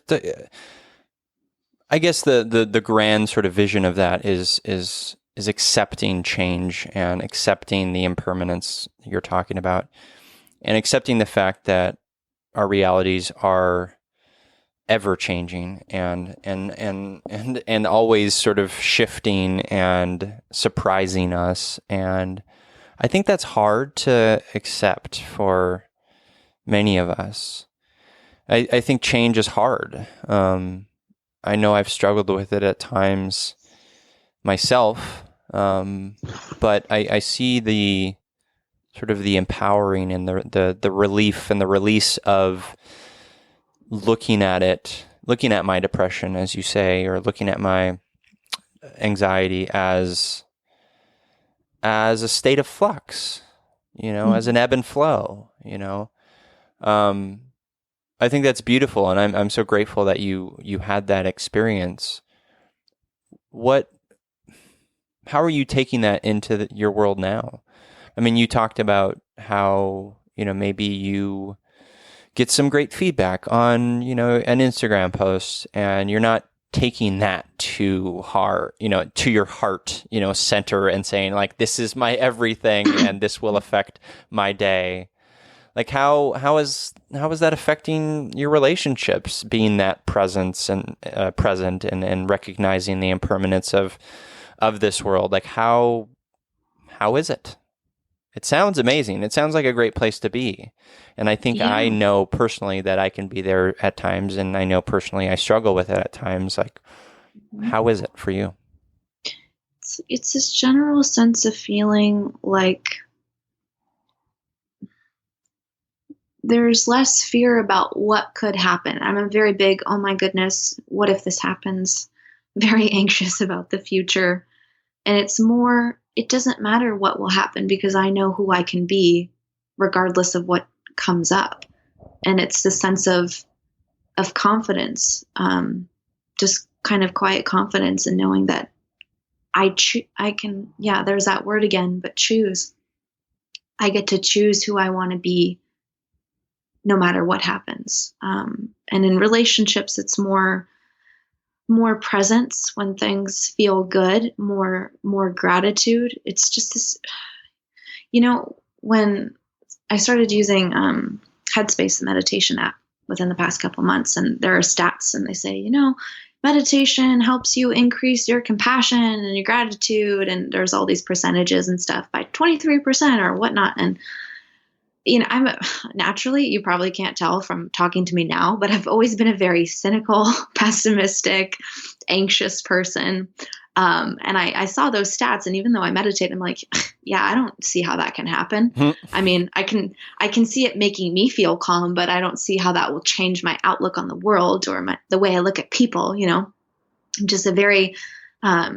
Speaker 2: I guess the grand sort of vision of that is accepting change and accepting the impermanence you're talking about, and accepting the fact that our realities are ever changing and always sort of shifting and surprising us. And I think that's hard to accept for many of us. I think change is hard. I know I've struggled with it at times myself, but I see the sort of the empowering and the relief and the release of looking at my depression, as you say, or looking at my anxiety as a state of flux, as an ebb and flow, I think that's beautiful, and I'm so grateful that you had that experience. How are you taking that into your world now? I mean, you talked about how, maybe you get some great feedback on, an Instagram post, and you're not taking that to heart, to your heart, center, and saying like, this is my everything and this will affect my day. Like how is that affecting your relationships, being that presence and present and recognizing the impermanence of this world? Like how is it? It sounds amazing. It sounds like a great place to be. And I think I know personally that I can be there at times, and I know personally I struggle with it at times. Like, how is it for you?
Speaker 3: It's this general sense of feeling like there's less fear about what could happen. I'm a very big, oh my goodness, what if this happens? Very anxious about the future. And it's more, it doesn't matter what will happen because I know who I can be regardless of what comes up. And it's the sense of confidence, just kind of quiet confidence in knowing that I can, yeah, there's that word again, but choose. I get to choose who I want to be no matter what happens. And in relationships, it's more presence when things feel good, more gratitude. It's just this, when I started using Headspace, the meditation app, within the past couple months, and there are stats, and they say, meditation helps you increase your compassion and your gratitude, and there's all these percentages and stuff by 23% or whatnot. And I'm naturally, you probably can't tell from talking to me now, but I've always been a very cynical, pessimistic, anxious person. And I saw those stats, and even though I meditate, I'm like, yeah, I don't see how that can happen. I mean, I can see it making me feel calm, but I don't see how that will change my outlook on the world or the way I look at people. I'm just a very, I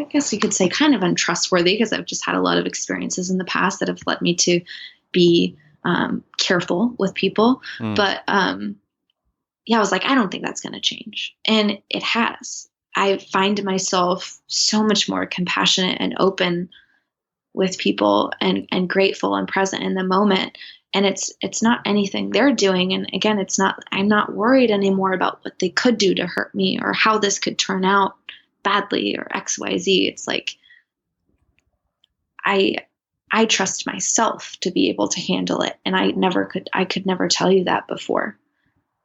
Speaker 3: guess you could say kind of untrustworthy, because I've just had a lot of experiences in the past that have led me to be careful with people. But yeah, I was like, I don't think that's going to change. And it has. I find myself so much more compassionate and open with people and grateful and present in the moment. And it's not anything they're doing. And again, I'm not worried anymore about what they could do to hurt me or how this could turn out badly or XYZ. It's like, I trust myself to be able to handle it. And I could never tell you that before,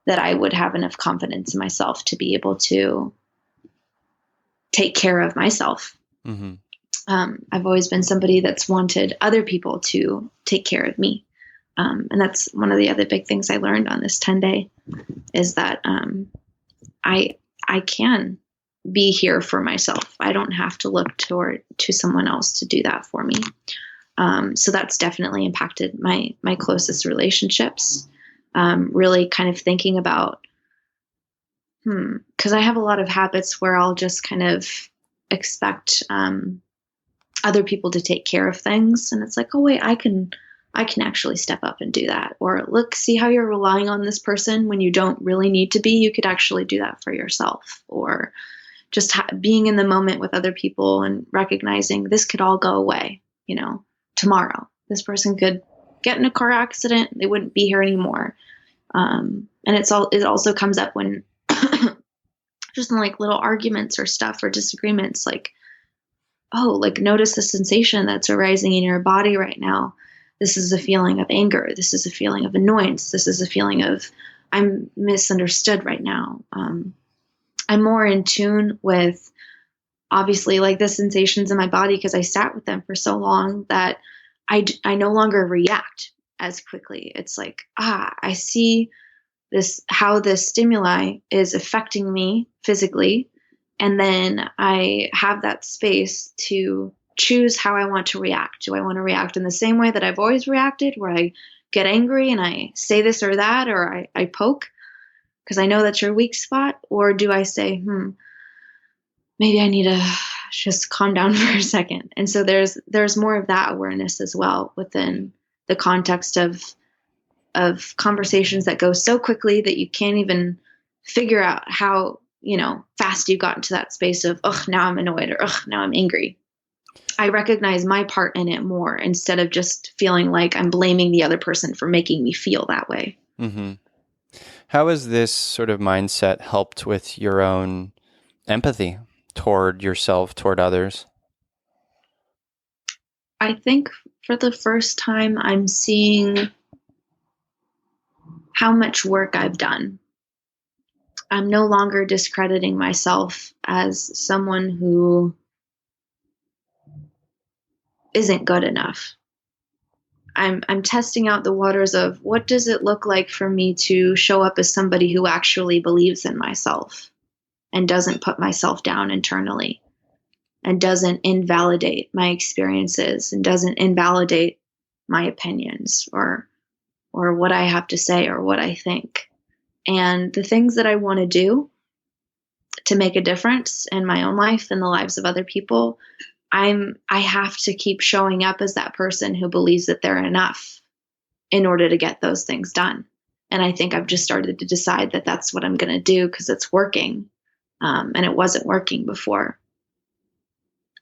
Speaker 3: that I would have enough confidence in myself to be able to take care of myself. Mm-hmm. I've always been somebody that's wanted other people to take care of me. And that's one of the other big things I learned on this 10-day is that I can be here for myself. I don't have to look to someone else to do that for me. So that's definitely impacted my closest relationships. Really kind of thinking about, because I have a lot of habits where I'll just kind of expect other people to take care of things. And it's like, oh, wait, I can actually step up and do that. Or look, see how you're relying on this person when you don't really need to be. You could actually do that for yourself. Or just being in the moment with other people and recognizing this could all go away, tomorrow. This person could get in a car accident. They wouldn't be here anymore. And it also comes up when just in like little arguments or stuff or disagreements, like, oh, like notice the sensation that's arising in your body right now. This is a feeling of anger. This is a feeling of annoyance. This is a feeling of I'm misunderstood right now. I'm more in tune with obviously like the sensations in my body because I sat with them for so long that I no longer react as quickly. It's like, I see this, how this stimuli is affecting me physically. And then I have that space to choose how I want to react. Do I want to react in the same way that I've always reacted, where I get angry and I say this or that, or I poke because I know that's your weak spot? Or do I say, maybe I need to just calm down for a second? And so there's more of that awareness as well within the context of conversations that go so quickly that you can't even figure out how, fast you got into that space of, now I'm annoyed, or now I'm angry. I recognize my part in it more instead of just feeling like I'm blaming the other person for making me feel that way.
Speaker 2: Mm-hmm. How has this sort of mindset helped with your own empathy toward yourself, toward others?
Speaker 3: I think for the first time, I'm seeing how much work I've done. I'm no longer discrediting myself as someone who isn't good enough. I'm testing out the waters of what does it look like for me to show up as somebody who actually believes in myself and doesn't put myself down internally and doesn't invalidate my experiences and doesn't invalidate my opinions or what I have to say or what I think. And the things that I want to do to make a difference in my own life and the lives of other people, I have to keep showing up as that person who believes that they're enough in order to get those things done. And I think I've just started to decide that that's what I'm going to do because it's working. And it wasn't working before.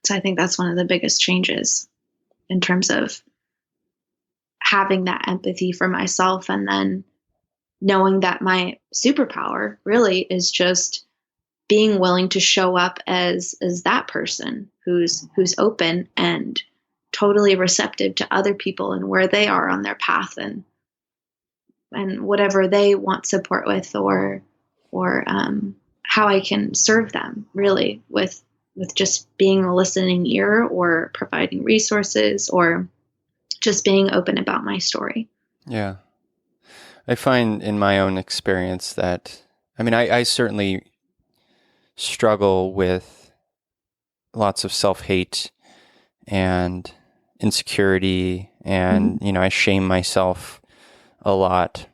Speaker 3: So I think that's one of the biggest changes in terms of having that empathy for myself, and then knowing that my superpower really is just being willing to show up as that person who's open and totally receptive to other people and where they are on their path, and whatever they want support with, or how I can serve them, really, with just being a listening ear, or providing resources, or just being open about my story.
Speaker 2: Yeah. I find in my own experience that, I certainly struggle with lots of self-hate and insecurity, and, I shame myself a lot.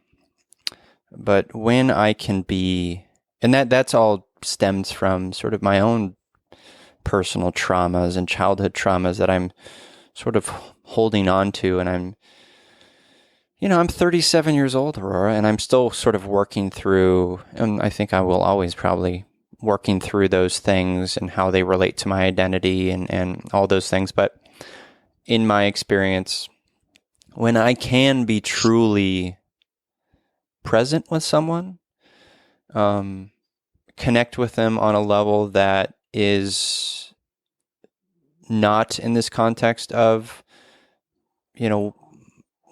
Speaker 2: But when I can be, and that's all stems from sort of my own personal traumas and childhood traumas that I'm sort of holding on to. And I'm 37 years old, Aurora, and I'm still sort of working through, and I think I will always probably working through those things and how they relate to my identity and all those things. But in my experience, when I can be truly present with someone, connect with them on a level that is not in this context of,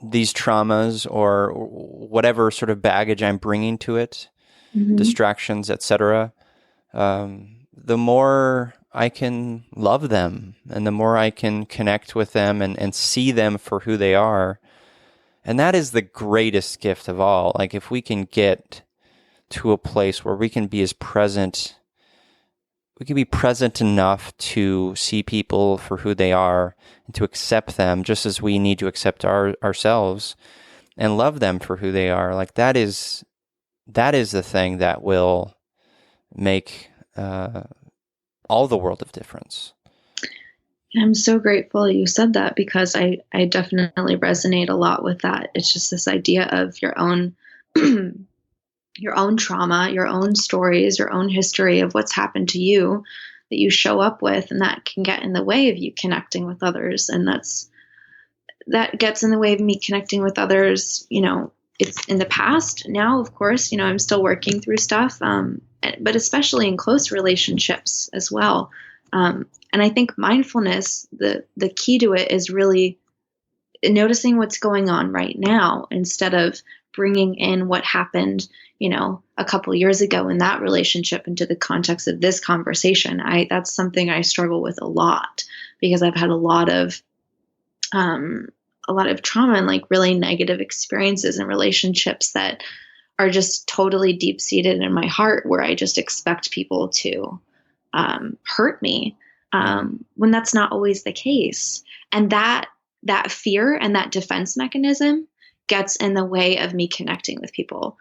Speaker 2: these traumas or whatever sort of baggage I'm bringing to it, distractions, etc. The more I can love them, and the more I can connect with them and see them for who they are. And that is the greatest gift of all. Like, if we can get to a place where we can be present enough to see people for who they are and to accept them just as we need to accept ourselves and love them for who they are. Like, that is the thing that will make all the world of difference.
Speaker 3: I'm so grateful you said that, because I definitely resonate a lot with that. It's just this idea of your own your own trauma, your own stories, your own history of what's happened to you that you show up with, and that can get in the way of you connecting with others. And that gets in the way of me connecting with others. It's in the past. Now, of course, I'm still working through stuff, but especially in close relationships as well. And I think mindfulness, the key to it is really noticing what's going on right now, instead of bringing in what happened, a couple years ago in that relationship into the context of this conversation. That's something I struggle with a lot, because I've had a lot of trauma and like really negative experiences in relationships that are just totally deep seated in my heart, where I just expect people to hurt me, when that's not always the case. And that fear and that defense mechanism gets in the way of me connecting with people,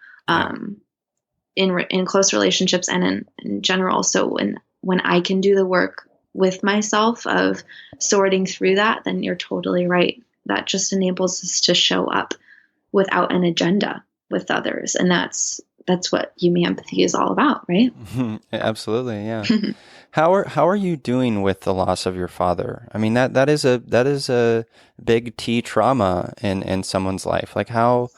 Speaker 3: in close relationships and in general. So when I can do the work with myself of sorting through that, then you're totally right. That just enables us to show up without an agenda with others. And that's what Yumi Empathy is all about, right?
Speaker 2: Absolutely. Yeah. How are you doing with the loss of your father? I mean, that is a big T trauma in someone's life. Like, how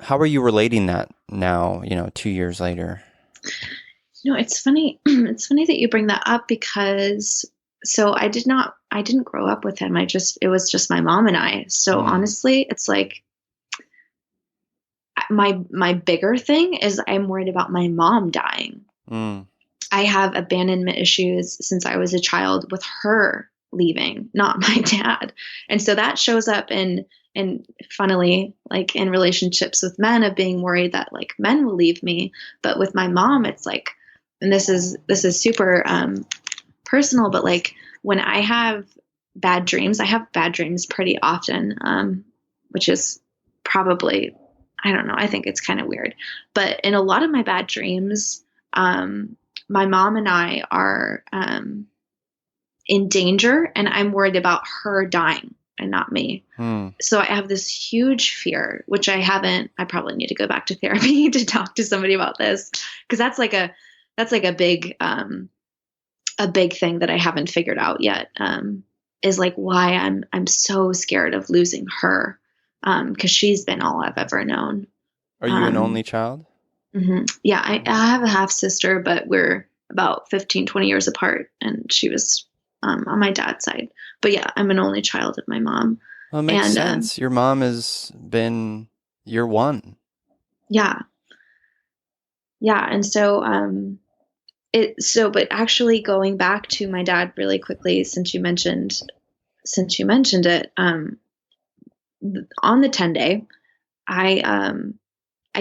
Speaker 2: are you relating that now, 2 years later?
Speaker 3: It's funny. It's funny that you bring that up, because I didn't grow up with him. It was just my mom and I. So honestly, it's like my bigger thing is I'm worried about my mom dying. I have abandonment issues since I was a child with her leaving, not my dad. And so that shows up in funnily, like in relationships with men, of being worried that like men will leave me. But with my mom, it's like, and this is super personal, but like when I have bad dreams, I have bad dreams pretty often, which is probably, I don't know, I think it's kind of weird. But in a lot of my bad dreams, my mom and I are in danger, and I'm worried about her dying and not me. So I have this huge fear, which I probably need to go back to therapy to talk to somebody about this, because that's like a big thing that I haven't figured out yet, is like why I'm so scared of losing her, because she's been all I've ever known.
Speaker 2: Are you an only child?
Speaker 3: Mm-hmm. Yeah, I have a half sister, but we're about 15, 20 years apart, and she was on my dad's side. But yeah, I'm an only child of my mom.
Speaker 2: Well, it makes sense. Your mom has been your one.
Speaker 3: Yeah. Yeah. And so, but actually going back to my dad really quickly, since you mentioned it, on the 10 day, I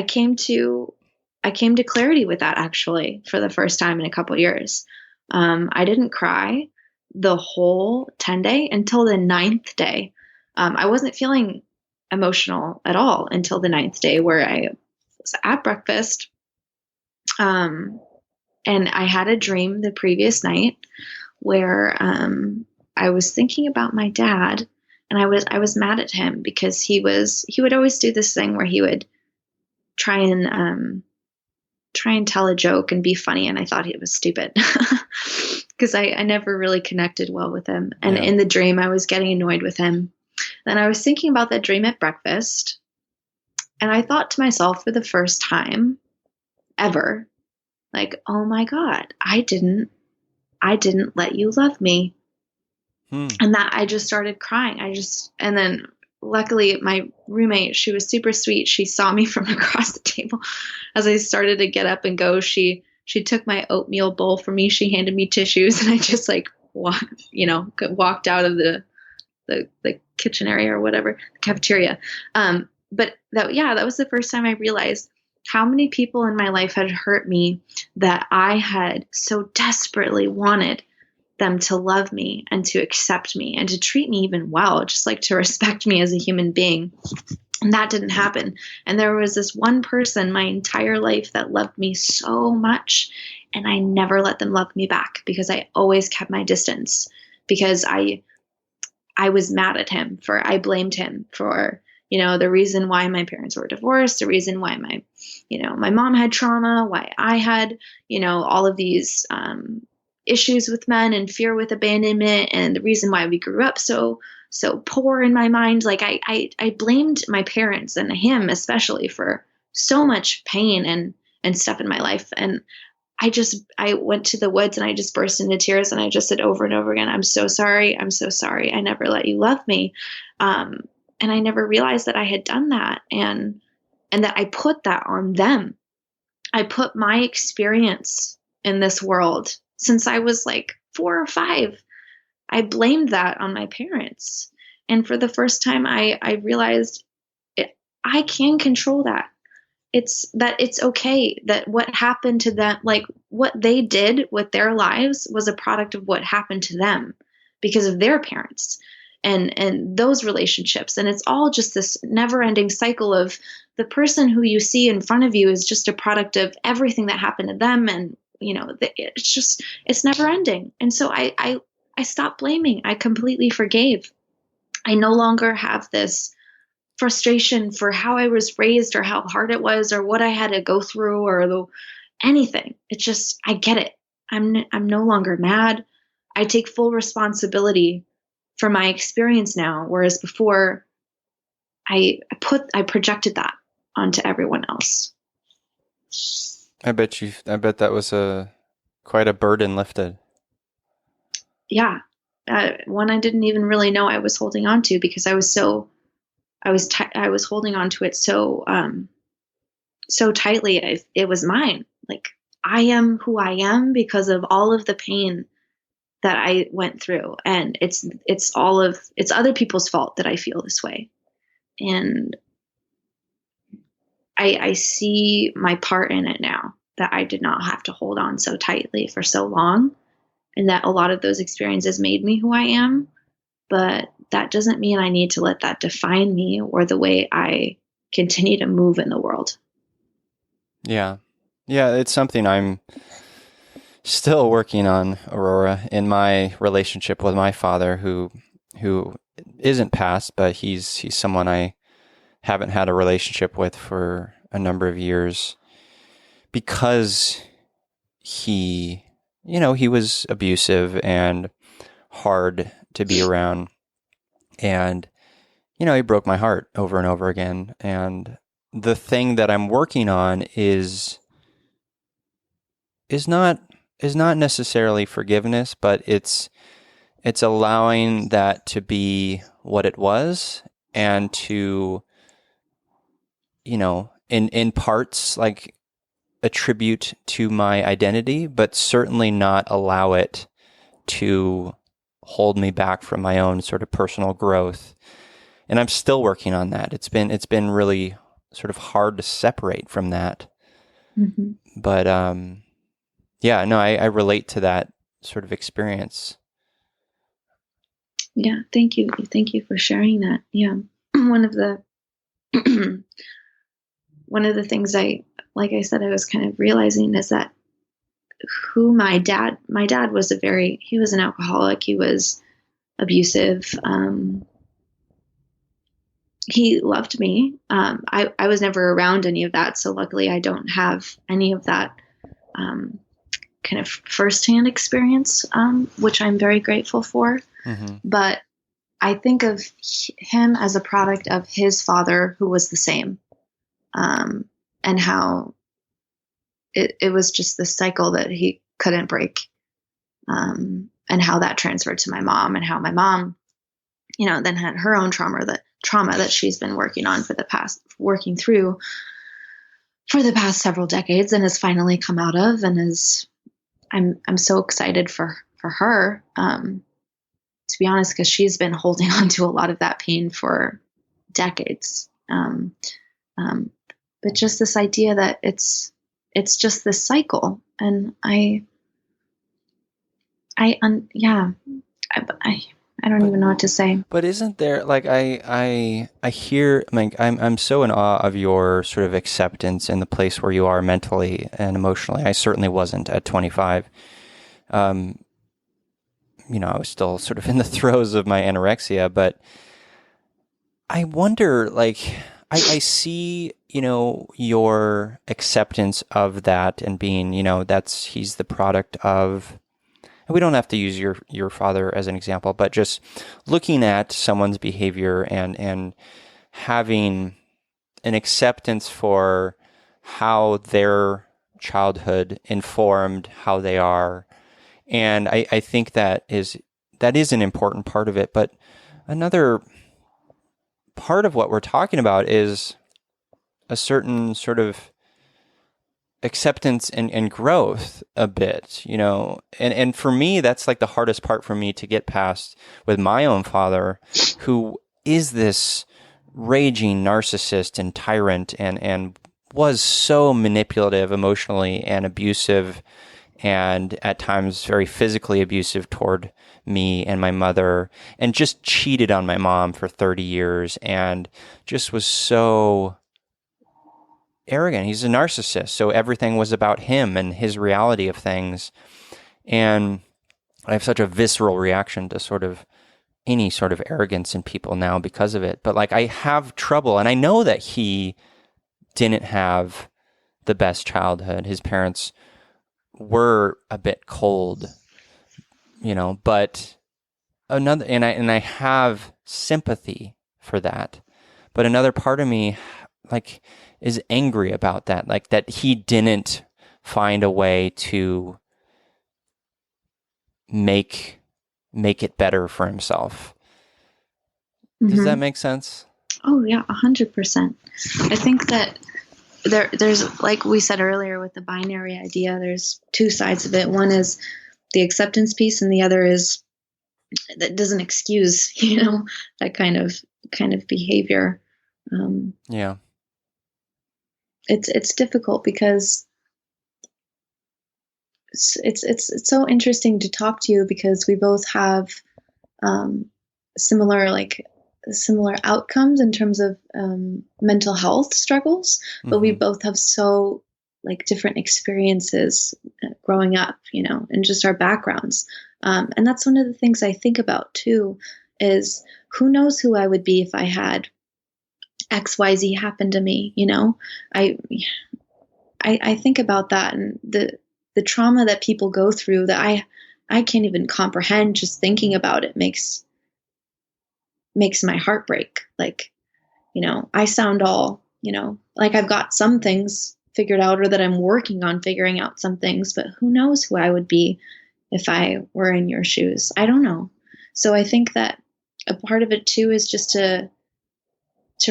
Speaker 3: came to clarity with that, actually, for the first time in a couple years. I didn't cry the whole 10 day until the 9th day. I wasn't feeling emotional at all until the 9th day, where I was at breakfast. And I had a dream the previous night where I was thinking about my dad, and I was mad at him because he would always do this thing where he would try and tell a joke and be funny, and I thought it was stupid because I never really connected well with him. And in the dream, I was getting annoyed with him. Then I was thinking about that dream at breakfast, and I thought to myself, for the first time ever, like, oh my God, I didn't let you love me. And that I just started crying. And then luckily my roommate, she was super sweet. She saw me from across the table as I started to get up and go. She took my oatmeal bowl from me. She handed me tissues, and I just like walked out of the kitchen area or whatever, the cafeteria. But that was the first time I realized how many people in my life had hurt me that I had so desperately wanted them to love me and to accept me and to treat me even well, just like to respect me as a human being. And that didn't happen. And there was this one person my entire life that loved me so much, and I never let them love me back because I always kept my distance, because I was mad at him I blamed him for, the reason why my parents were divorced, the reason why my mom had trauma, why I had, all of these issues with men and fear with abandonment, and the reason why we grew up so poor in my mind. Like I blamed my parents and him especially for so much pain and stuff in my life. And I went to the woods and I just burst into tears, and I just said over and over again, I'm so sorry. I'm so sorry. I never let you love me. And I never realized that I had done that, and that I put that on them. I put my experience in this world since I was like 4 or 5. I blamed that on my parents. And for the first time, I realized I can control that. It's okay that what happened to them, like what they did with their lives, was a product of what happened to them because of their parents and those relationships. And it's all just this never-ending cycle of the person who you see in front of you is just a product of everything that happened to them. And, it's never ending. And so I stopped blaming. I completely forgave. I no longer have this frustration for how I was raised or how hard it was or what I had to go through or anything. It's just, I get it. I'm no longer mad. I take full responsibility for my experience now, whereas before I projected that onto everyone else.
Speaker 2: I bet that was quite a burden lifted.
Speaker 3: Yeah. One I didn't even really know I was holding on to, because I was holding on to it so tightly. It was mine. Like, I am who I am because of all of the pain that I went through. And it's other people's fault that I feel this way. And I see my part in it now, that I did not have to hold on so tightly for so long, and that a lot of those experiences made me who I am. But that doesn't mean I need to let that define me or the way I continue to move in the world.
Speaker 2: Yeah. Yeah, it's something I'm still working on, Aurora, in my relationship with my father, who isn't passed, but he's someone I haven't had a relationship with for a number of years, because he was abusive and hard to be around, and he broke my heart over and over again. And the thing that I'm working on is not necessarily forgiveness, but it's allowing that to be what it was, and to, in parts, like, attribute to my identity, but certainly not allow it to hold me back from my own sort of personal growth. And I'm still working on that. It's been really sort of hard to separate from that.
Speaker 3: Mm-hmm.
Speaker 2: But yeah, no, I relate to that sort of experience.
Speaker 3: Yeah, thank you. Thank you for sharing that. Yeah. One of the things like I said, I was kind of realizing is that my dad was he was an alcoholic. He was abusive. He loved me. I was never around any of that. So luckily I don't have any of that kind of firsthand experience, which I'm very grateful for. Mm-hmm. But I think of him as a product of his father, who was the same, and how it was just this cycle that he couldn't break, and how that transferred to my mom, and how my mom, then had her own trauma that she's been working through for the past several decades, and has finally come out of, and I'm so excited for her, to be honest, because she's been holding on to a lot of that pain for decades. But just this idea that it's just this cycle, and I don't even know what to say.
Speaker 2: But isn't there, like, I hear, like, I'm so in awe of your sort of acceptance in the place where you are mentally and emotionally. I certainly wasn't at 25. I was still sort of in the throes of my anorexia, but I wonder, like, I see, your acceptance of that, and being, he's the product of, and we don't have to use your father as an example, but just looking at someone's behavior and having an acceptance for how their childhood informed how they are. And I think that is an important part of it. But another part of what we're talking about is a certain sort of acceptance and growth a bit, and for me, that's like the hardest part for me to get past with my own father, who is this raging narcissist and tyrant, and was so manipulative emotionally and abusive, and at times very physically abusive toward me and my mother, and just cheated on my mom for 30 years, and just was so arrogant. He's a narcissist, so everything was about him and his reality of things. And I have such a visceral reaction to sort of any sort of arrogance in people now because of it. But, like, I have trouble, and I know that he didn't have the best childhood. His parents were a bit cold, but another, and I have sympathy for that. But another part of me, like, is angry about that, like, that he didn't find a way to make it better for himself. Mm-hmm. Does that make sense?
Speaker 3: Oh yeah, 100%. I think that there's, like we said earlier with the binary idea, there's two sides of it. One is the acceptance piece, and the other is that doesn't excuse, that kind of behavior.
Speaker 2: Yeah.
Speaker 3: It's difficult because it's so interesting to talk to you, because we both have similar, like, similar outcomes in terms of mental health struggles, but we both have so like different experiences growing up, and just our backgrounds. And that's one of the things I think about too, is who knows who I would be if I had XYZ happen to me. I think about that, and the trauma that people go through that I can't even comprehend. Just thinking about it makes my heart break. Like, I sound all, like I've got some things figured out, or that I'm working on figuring out some things, but who knows who I would be if I were in your shoes. I don't know. So I think that a part of it too is just to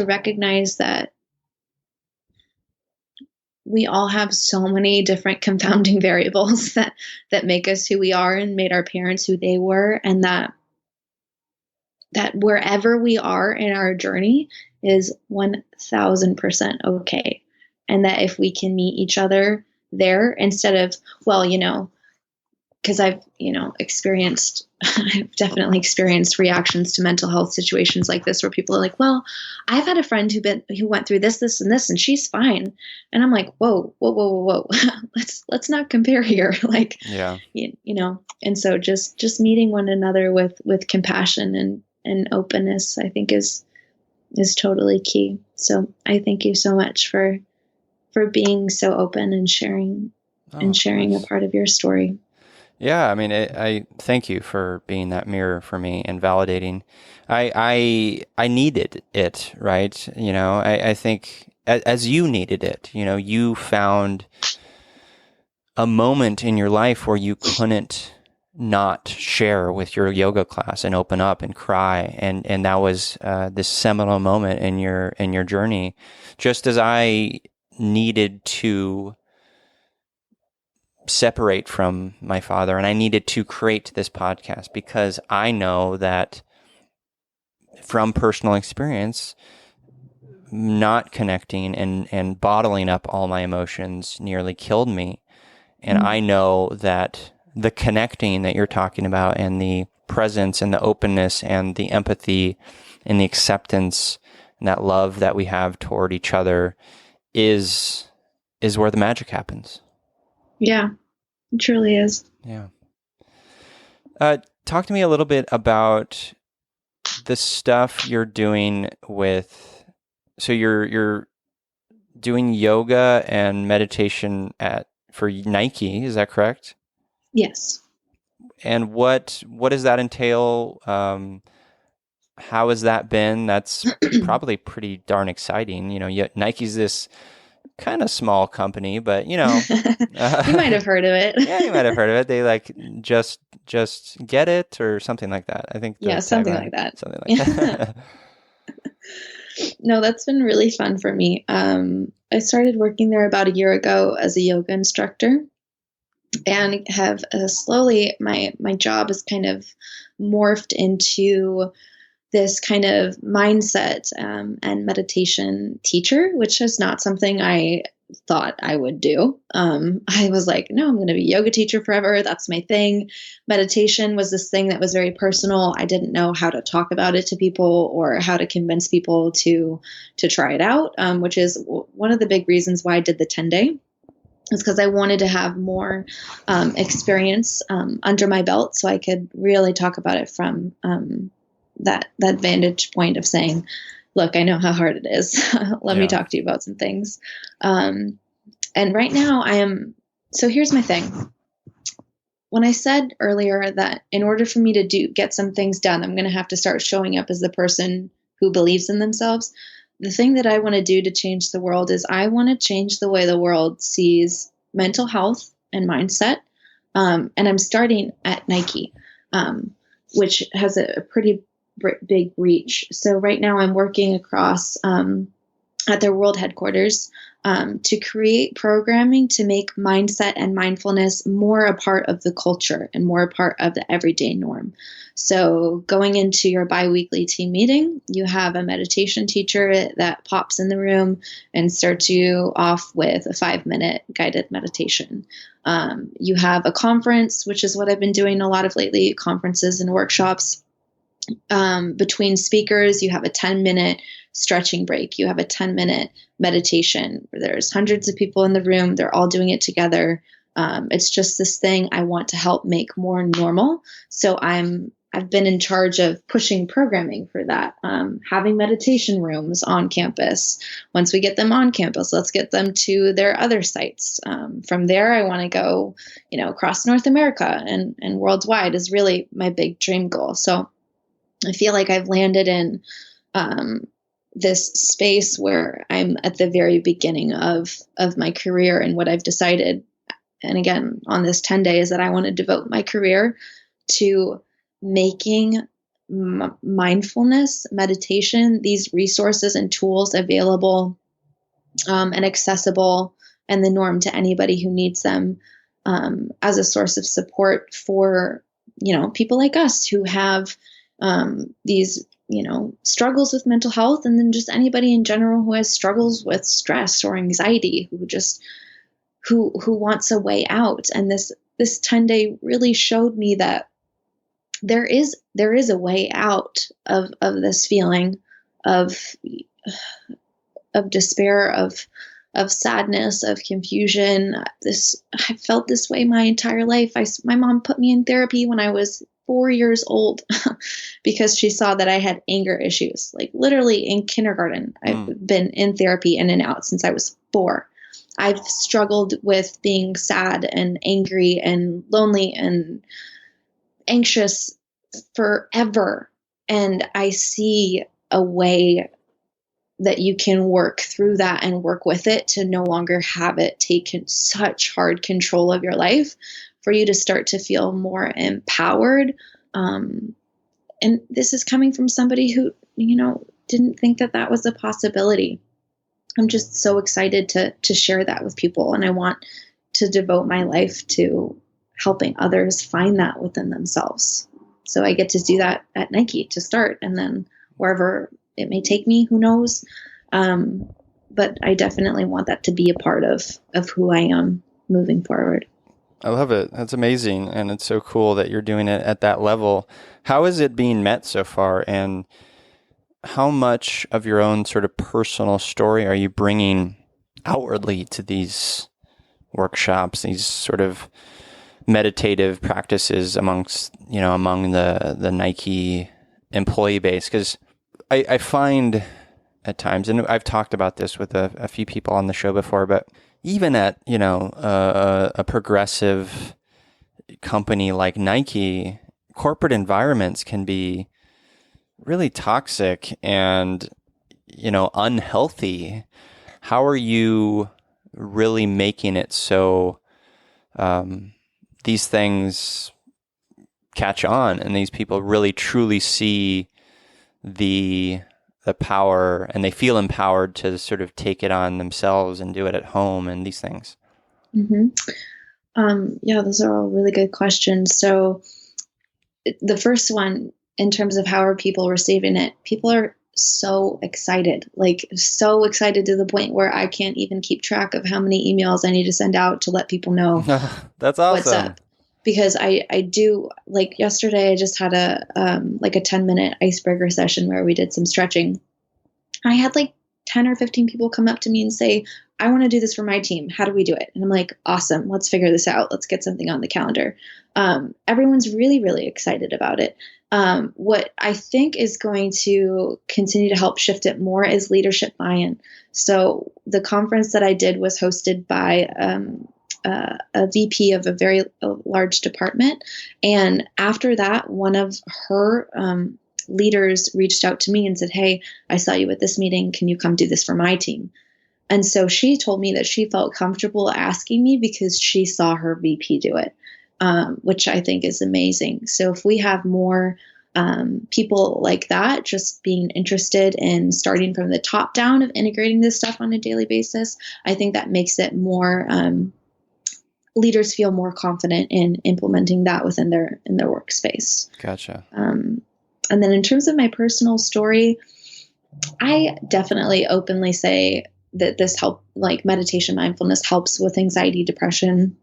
Speaker 3: recognize that we all have so many different confounding variables that make us who we are and made our parents who they were, and that wherever we are in our journey is 1000% okay. And that if we can meet each other there, instead of, well, because I've definitely experienced reactions to mental health situations like this, where people are like, well, I've had a friend who went through this and this, and she's fine. And I'm like, whoa. let's not compare here. Like,
Speaker 2: Yeah.
Speaker 3: And so just meeting one another with compassion and openness, I think is totally key. So I thank you so much for being so open and sharing a part of your story.
Speaker 2: Yeah, I mean, I thank you for being that mirror for me and validating. I needed it, right? I think as you needed it. You found a moment in your life where you couldn't not share with your yoga class and open up and cry, and that was this seminal moment in your journey. Just as I needed to separate from my father, and I needed to create this podcast because I know that from personal experience, not connecting and bottling up all my emotions nearly killed me. And I know that the connecting that you're talking about, and the presence and the openness and the empathy and the acceptance and that love that we have toward each other is where the magic happens. Yeah,
Speaker 3: it truly is.
Speaker 2: Yeah. Talk to me a little bit about the stuff you're doing with, so you're doing yoga and meditation for Nike, is that correct?
Speaker 3: Yes.
Speaker 2: And what does that entail? How has that been? That's probably pretty darn exciting. Nike's this kind of small company, but
Speaker 3: you might have heard of it.
Speaker 2: Yeah, you might have heard of it. They like just get it or something like that. I think.
Speaker 3: Yeah, something like that. Something like that. No, that's been really fun for me. I started working there about a year ago as a yoga instructor, and have slowly my job has kind of morphed into this kind of mindset and meditation teacher, which is not something I thought I would do. I was like, no, I'm going to be a yoga teacher forever. That's my thing. Meditation was this thing that was very personal. I didn't know how to talk about it to people or how to convince people to try it out, which is one of the big reasons why I did the 10-day. Is because I wanted to have more experience under my belt, so I could really talk about it from that vantage point of saying, look, I know how hard it is. Let me talk to you about some things. And right now so here's my thing. When I said earlier that in order for me to get some things done, I'm going to have to start showing up as the person who believes in themselves. The thing that I want to do to change the world is I want to change the way the world sees mental health and mindset. And I'm starting at Nike, which has a pretty big reach. So right now I'm working across at their world headquarters to create programming to make mindset and mindfulness more a part of the culture and more a part of the everyday norm. So going into your biweekly team meeting, you have a meditation teacher that pops in the room and starts you off with a 5-minute guided meditation. You have a conference, which is what I've been doing a lot of lately, conferences and workshops. Between speakers, you have a 10-minute stretching break. You have a 10-minute meditation. There's hundreds of people in the room. They're all doing it together. It's just this thing I want to help make more normal. So I've been in charge of pushing programming for that, having meditation rooms on campus. Once we get them on campus, let's get them to their other sites. From there, I want to go, across North America and worldwide is really my big dream goal. So I feel like I've landed in this space where I'm at the very beginning of my career, and what I've decided, and again, on this 10 days, that I want to devote my career to making mindfulness, meditation, these resources and tools available and accessible and the norm to anybody who needs them, as a source of support for, people like us who have these, struggles with mental health, and then just anybody in general who has struggles with stress or anxiety, who wants a way out. And this 10-day really showed me that there is a way out of this feeling of despair, of sadness, of confusion. I felt this way my entire life. My mom put me in therapy when I was 4 years old because she saw that I had anger issues. Like literally in kindergarten, I've been in therapy in and out since I was 4. I've struggled with being sad and angry and lonely and anxious forever. And I see a way that you can work through that and work with it to no longer have it take such hard control of your life, for you to start to feel more empowered. And this is coming from somebody who, didn't think that was a possibility. I'm just so excited to share that with people. And I want to devote my life to helping others find that within themselves. So I get to do that at Nike to start, and then wherever it may take me, who knows? But I definitely want that to be a part of who I am moving forward.
Speaker 2: I love it. That's amazing. And it's so cool that you're doing it at that level. How is it being met so far? And how much of your own sort of personal story are you bringing outwardly to these workshops, these sort of meditative practices among the Nike employee base? Because I find at times, and I've talked about this with a few people on the show before, but even at, a progressive company like Nike, corporate environments can be really toxic and, unhealthy. How are you really making it so these things catch on and these people really truly see the power, and they feel empowered to sort of take it on themselves and do it at home and these things?
Speaker 3: Mm-hmm. Yeah, those are all really good questions. So the first one, in terms of how are people receiving it, people are so excited to the point where I can't even keep track of how many emails I need to send out to let people know
Speaker 2: That's awesome.
Speaker 3: What's up. Because I do, like yesterday, I just had a 10-minute icebreaker session where we did some stretching. I had 10 or 15 people come up to me and say, I want to do this for my team. How do we do it? And I'm like, awesome. Let's figure this out. Let's get something on the calendar. Everyone's really, really excited about it. What I think is going to continue to help shift it more is leadership buy-in. So the conference that I did was hosted by a VP of a very large department. And after that, one of her leaders reached out to me and said, hey, I saw you at this meeting. Can you come do this for my team? And so she told me that she felt comfortable asking me because she saw her VP do it, which I think is amazing. So if we have more people like that, just being interested in starting from the top down of integrating this stuff on a daily basis, I think that makes it more, leaders feel more confident in implementing that within their workspace.
Speaker 2: Gotcha.
Speaker 3: And then in terms of my personal story, I definitely openly say that this meditation, mindfulness helps with anxiety, depression.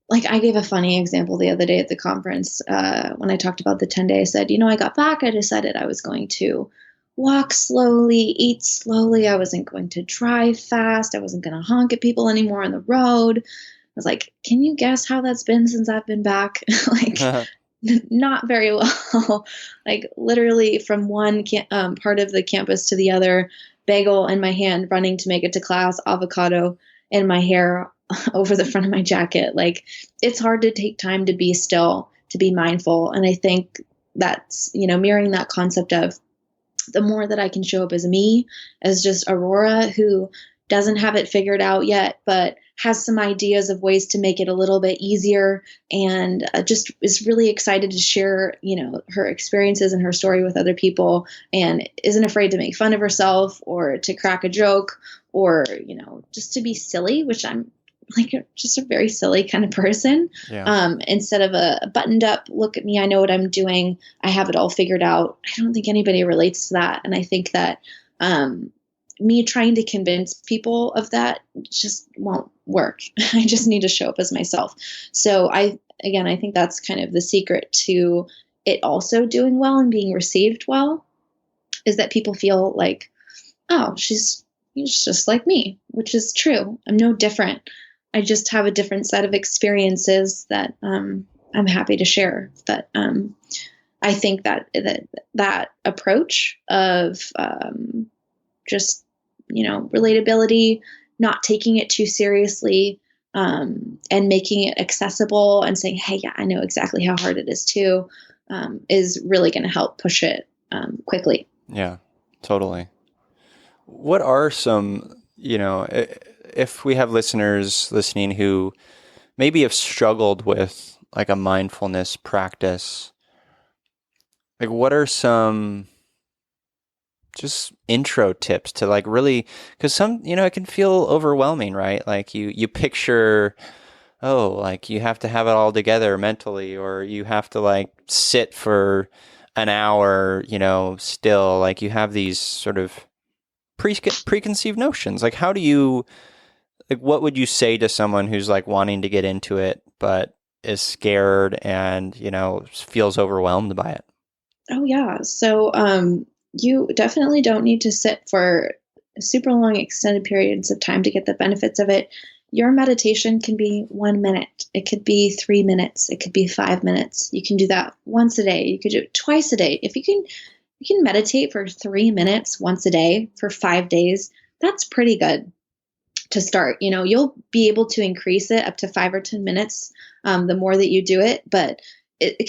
Speaker 3: like I gave a funny example the other day at the conference when I talked about the 10-day. I said, I got back, I decided I was going to walk slowly, eat slowly. I wasn't going to drive fast. I wasn't going to honk at people anymore on the road. I was like, can you guess how that's been since I've been back? Like, not very well. Like literally from one part of the campus to the other, bagel in my hand, running to make it to class, avocado in my hair over the front of my jacket. Like it's hard to take time to be still, to be mindful. And I think that's, mirroring that concept of the more that I can show up as me, as just Aurora, who doesn't have it figured out yet, but has some ideas of ways to make it a little bit easier, and just is really excited to share, her experiences and her story with other people, and isn't afraid to make fun of herself or to crack a joke or, just to be silly, which I'm like just a very silly kind of person.
Speaker 2: Yeah.
Speaker 3: Instead of a buttoned up, look at me, I know what I'm doing, I have it all figured out. I don't think anybody relates to that. And I think that me trying to convince people of that just won't work. I just need to show up as myself. So I think that's kind of the secret to it also doing well and being received well, is that people feel like, oh, she's just like me, which is true. I'm no different. I just have a different set of experiences that I'm happy to share. But I think that approach of just, relatability, not taking it too seriously, and making it accessible and saying, hey, yeah, I know exactly how hard it is too, is really going to help push it quickly.
Speaker 2: Yeah, totally. What are some, if we have listeners listening who maybe have struggled with like a mindfulness practice, like what are some just intro tips to like really, because some, it can feel overwhelming, right? Like you picture, oh, like you have to have it all together mentally, or you have to like sit for an hour, still, like you have these sort of preconceived notions. Like how do you, like what would you say to someone who's like wanting to get into it but is scared and feels overwhelmed by it?
Speaker 3: Oh yeah, so you definitely don't need to sit for super long extended periods of time to get the benefits of it. Your meditation can be 1 minute, it could be 3 minutes, it could be 5 minutes. You can do that once a day, you could do it twice a day. If you can meditate for 3 minutes once a day for 5 days, that's pretty good to start. You'll be able to increase it up to 5 or 10 minutes the more that you do it. But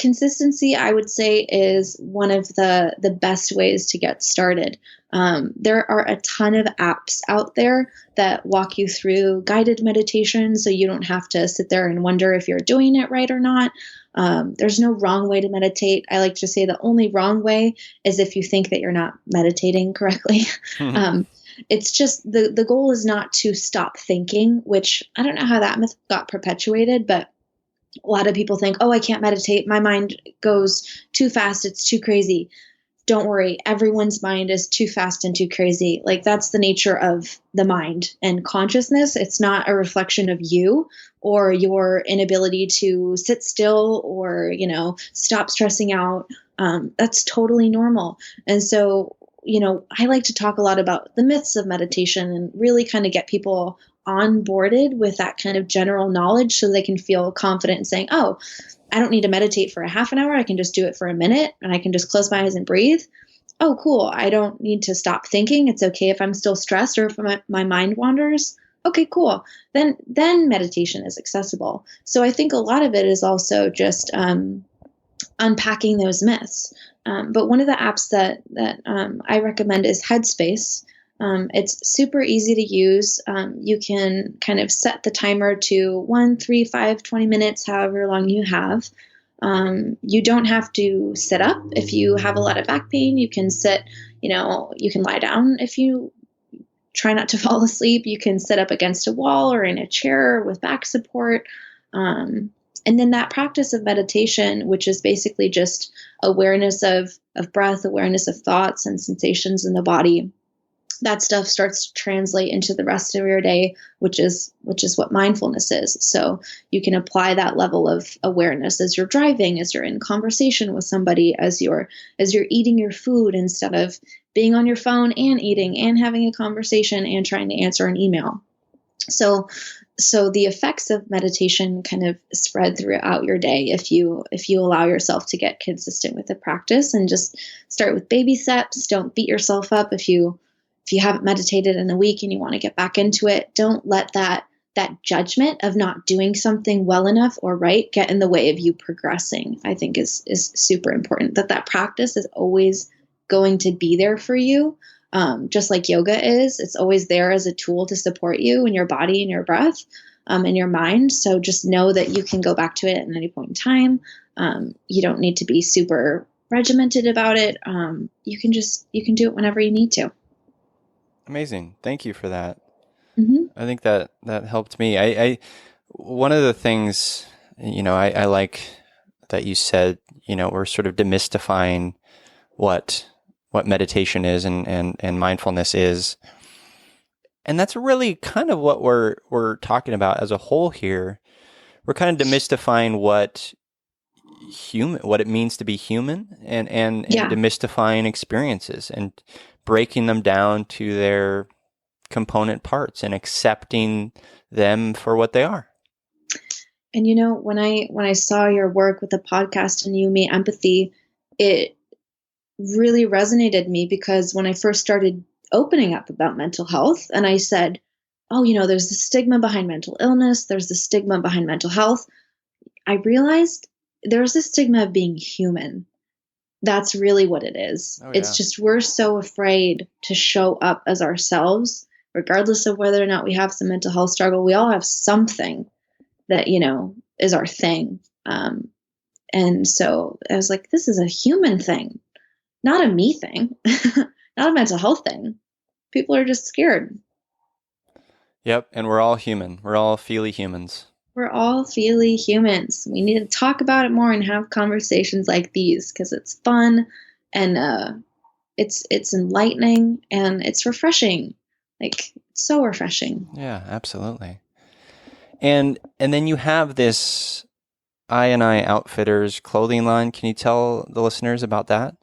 Speaker 3: consistency, I would say, is one of the best ways to get started. There are a ton of apps out there that walk you through guided meditation, so you don't have to sit there and wonder if you're doing it right or not. There's no wrong way to meditate. I like to say the only wrong way is if you think that you're not meditating correctly. It's just the goal is not to stop thinking, which I don't know how that myth got perpetuated, but a lot of people think, oh, I can't meditate, my mind goes too fast, it's too crazy. Don't worry, everyone's mind is too fast and too crazy. Like that's the nature of the mind and consciousness. It's not a reflection of you or your inability to sit still or, stop stressing out. That's totally normal. And so, I like to talk a lot about the myths of meditation and really kind of get people onboarded with that kind of general knowledge so they can feel confident in saying, oh, I don't need to meditate for a half an hour. I can just do it for a minute and I can just close my eyes and breathe. Oh, cool. I don't need to stop thinking. It's okay if I'm still stressed or if my mind wanders. Okay, cool. Then meditation is accessible. So I think a lot of it is also just unpacking those myths. But one of the apps that I recommend is Headspace. It's super easy to use. You can kind of set the timer to 1, 3, 5, 20 minutes, however long you have. You don't have to sit up. If you have a lot of back pain, you can sit, you can lie down. If you try not to fall asleep, you can sit up against a wall or in a chair with back support. And then that practice of meditation, which is basically just awareness of breath, awareness of thoughts and sensations in the body, that stuff starts to translate into the rest of your day, which is what mindfulness is. So you can apply that level of awareness as you're driving, as you're in conversation with somebody, as you're eating your food, instead of being on your phone and eating and having a conversation and trying to answer an email. So the effects of meditation kind of spread throughout your day if you allow yourself to get consistent with the practice, and just start with baby steps. Don't beat yourself up if you haven't meditated in a week and you want to get back into it. Don't let that judgment of not doing something well enough or right get in the way of you progressing. I think is super important, that practice is always going to be there for you. Just like yoga is, it's always there as a tool to support you in your body and your breath, and your mind. So just know that you can go back to it at any point in time. You don't need to be super regimented about it. You can do it whenever you need to.
Speaker 2: Amazing. Thank you for that.
Speaker 3: Mm-hmm.
Speaker 2: I think that helped me. I one of the things, I like that you said, we're sort of demystifying what meditation is and mindfulness is. And that's really kind of what we're talking about as a whole here. We're kind of demystifying what it means to be human, and demystifying experiences and breaking them down to their component parts and accepting them for what they are.
Speaker 3: And when I saw your work with the podcast and You, Me, Empathy, it really resonated with me, because when I first started opening up about mental health, and I said, oh, there's the stigma behind mental illness, there's the stigma behind mental health, I realized there's a stigma of being human. That's really what it is. Oh, yeah. It's just, we're so afraid to show up as ourselves, regardless of whether or not we have some mental health struggle. We all have something that, is our thing. And so I was like, this is a human thing, not a me thing, not a mental health thing. People are just scared.
Speaker 2: Yep. And we're all human. We're all feely humans.
Speaker 3: We're all feely humans. We need to talk about it more and have conversations like these, because it's fun, and it's enlightening, and it's refreshing. Like, it's so refreshing.
Speaker 2: Yeah, absolutely. And then you have this I Outfitters clothing line. Can you tell the listeners about that?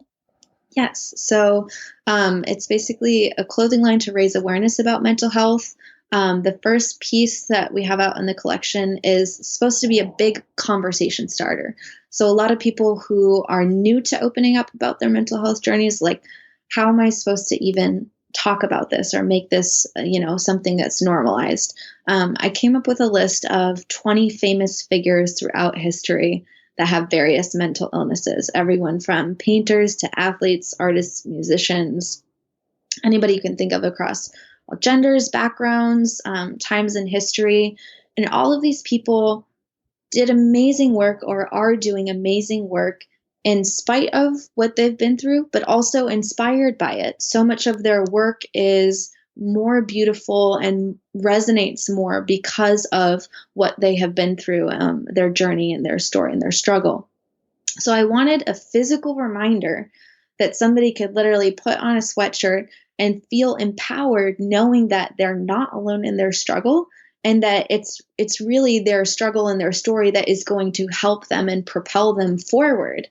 Speaker 3: Yes. So it's basically a clothing line to raise awareness about mental health. The first piece that we have out in the collection is supposed to be a big conversation starter. So a lot of people who are new to opening up about their mental health journeys, like, how am I supposed to even talk about this or make this, something that's normalized? I came up with a list of 20 famous figures throughout history that have various mental illnesses, everyone from painters to athletes, artists, musicians, anybody you can think of across all genders, backgrounds, times in history. And all of these people did amazing work, or are doing amazing work, in spite of what they've been through, but also inspired by it. So much of their work is more beautiful and resonates more because of what they have been through, their journey and their story and their struggle. So I wanted a physical reminder that somebody could literally put on a sweatshirt and feel empowered, knowing that they're not alone in their struggle, and that it's really their struggle and their story that is going to help them and propel them forward,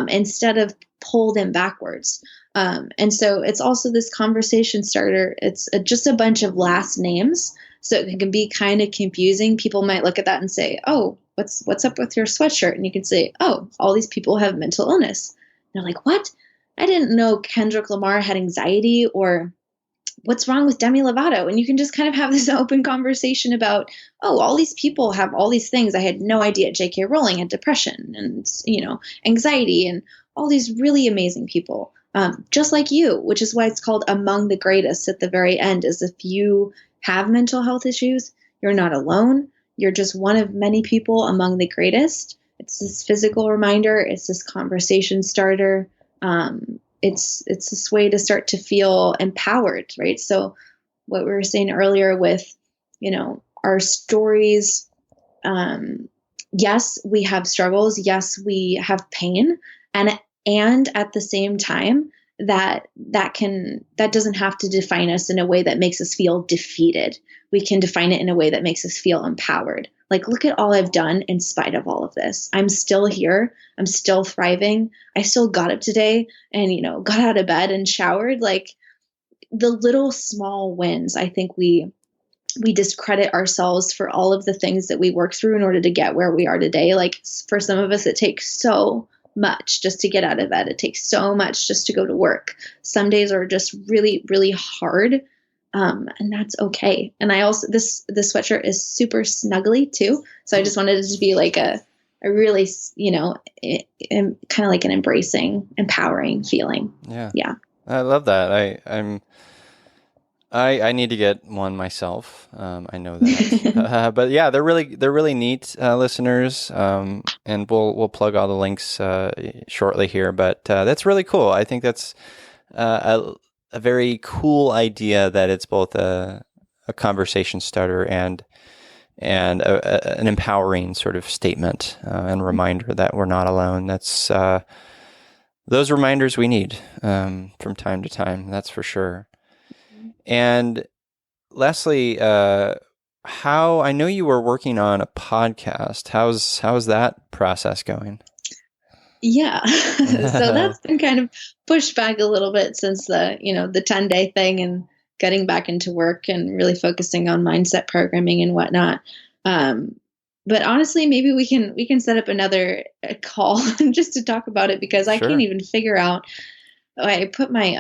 Speaker 3: instead of pull them backwards. And so it's also this conversation starter. It's just a bunch of last names, so it can be kind of confusing. People might look at that and say, oh, what's up with your sweatshirt? And you can say, oh, all these people have mental illness. And they're like, what? I didn't know Kendrick Lamar had anxiety, or what's wrong with Demi Lovato? And you can just kind of have this open conversation about, oh, all these people have all these things. I had no idea J.K. Rowling had depression and, anxiety, and all these really amazing people, just like you, which is why it's called Among the Greatest at the very end, is if you have mental health issues, you're not alone. You're just one of many people among the greatest. It's this physical reminder. It's this conversation starter. It's this way to start to feel empowered, right? So what we were saying earlier with, our stories, yes, we have struggles. Yes, we have pain. And at the same time, that doesn't have to define us in a way that makes us feel defeated. We can define it in a way that makes us feel empowered. Like, look at all I've done in spite of all of this. I'm still here. I'm still thriving. I still got up today and, got out of bed and showered. Like, the little small wins, I think we discredit ourselves for all of the things that we work through in order to get where we are today. Like, for some of us, it takes so much just to get out of bed. It takes so much just to go to work. Some days are just really, really hard. And that's okay. And I also, this sweatshirt is super snuggly too. So I just wanted it to be like a really, kind of like an embracing, empowering feeling.
Speaker 2: Yeah.
Speaker 3: Yeah.
Speaker 2: I love that. I need to get one myself. I know that. But yeah, they're really neat, listeners. And we'll plug all the links shortly here. But that's really cool. I think that's a very cool idea that it's both a conversation starter and an empowering sort of statement and reminder that we're not alone. That's those reminders we need from time to time. That's for sure. And Leslie, how I know you were working on a podcast. How's that process going?
Speaker 3: Yeah. So that's been kind of pushed back a little bit since the 10-day thing and getting back into work and really focusing on mindset programming and whatnot. But honestly, maybe we can set up another call just to talk about it, because I can't even figure out. I put my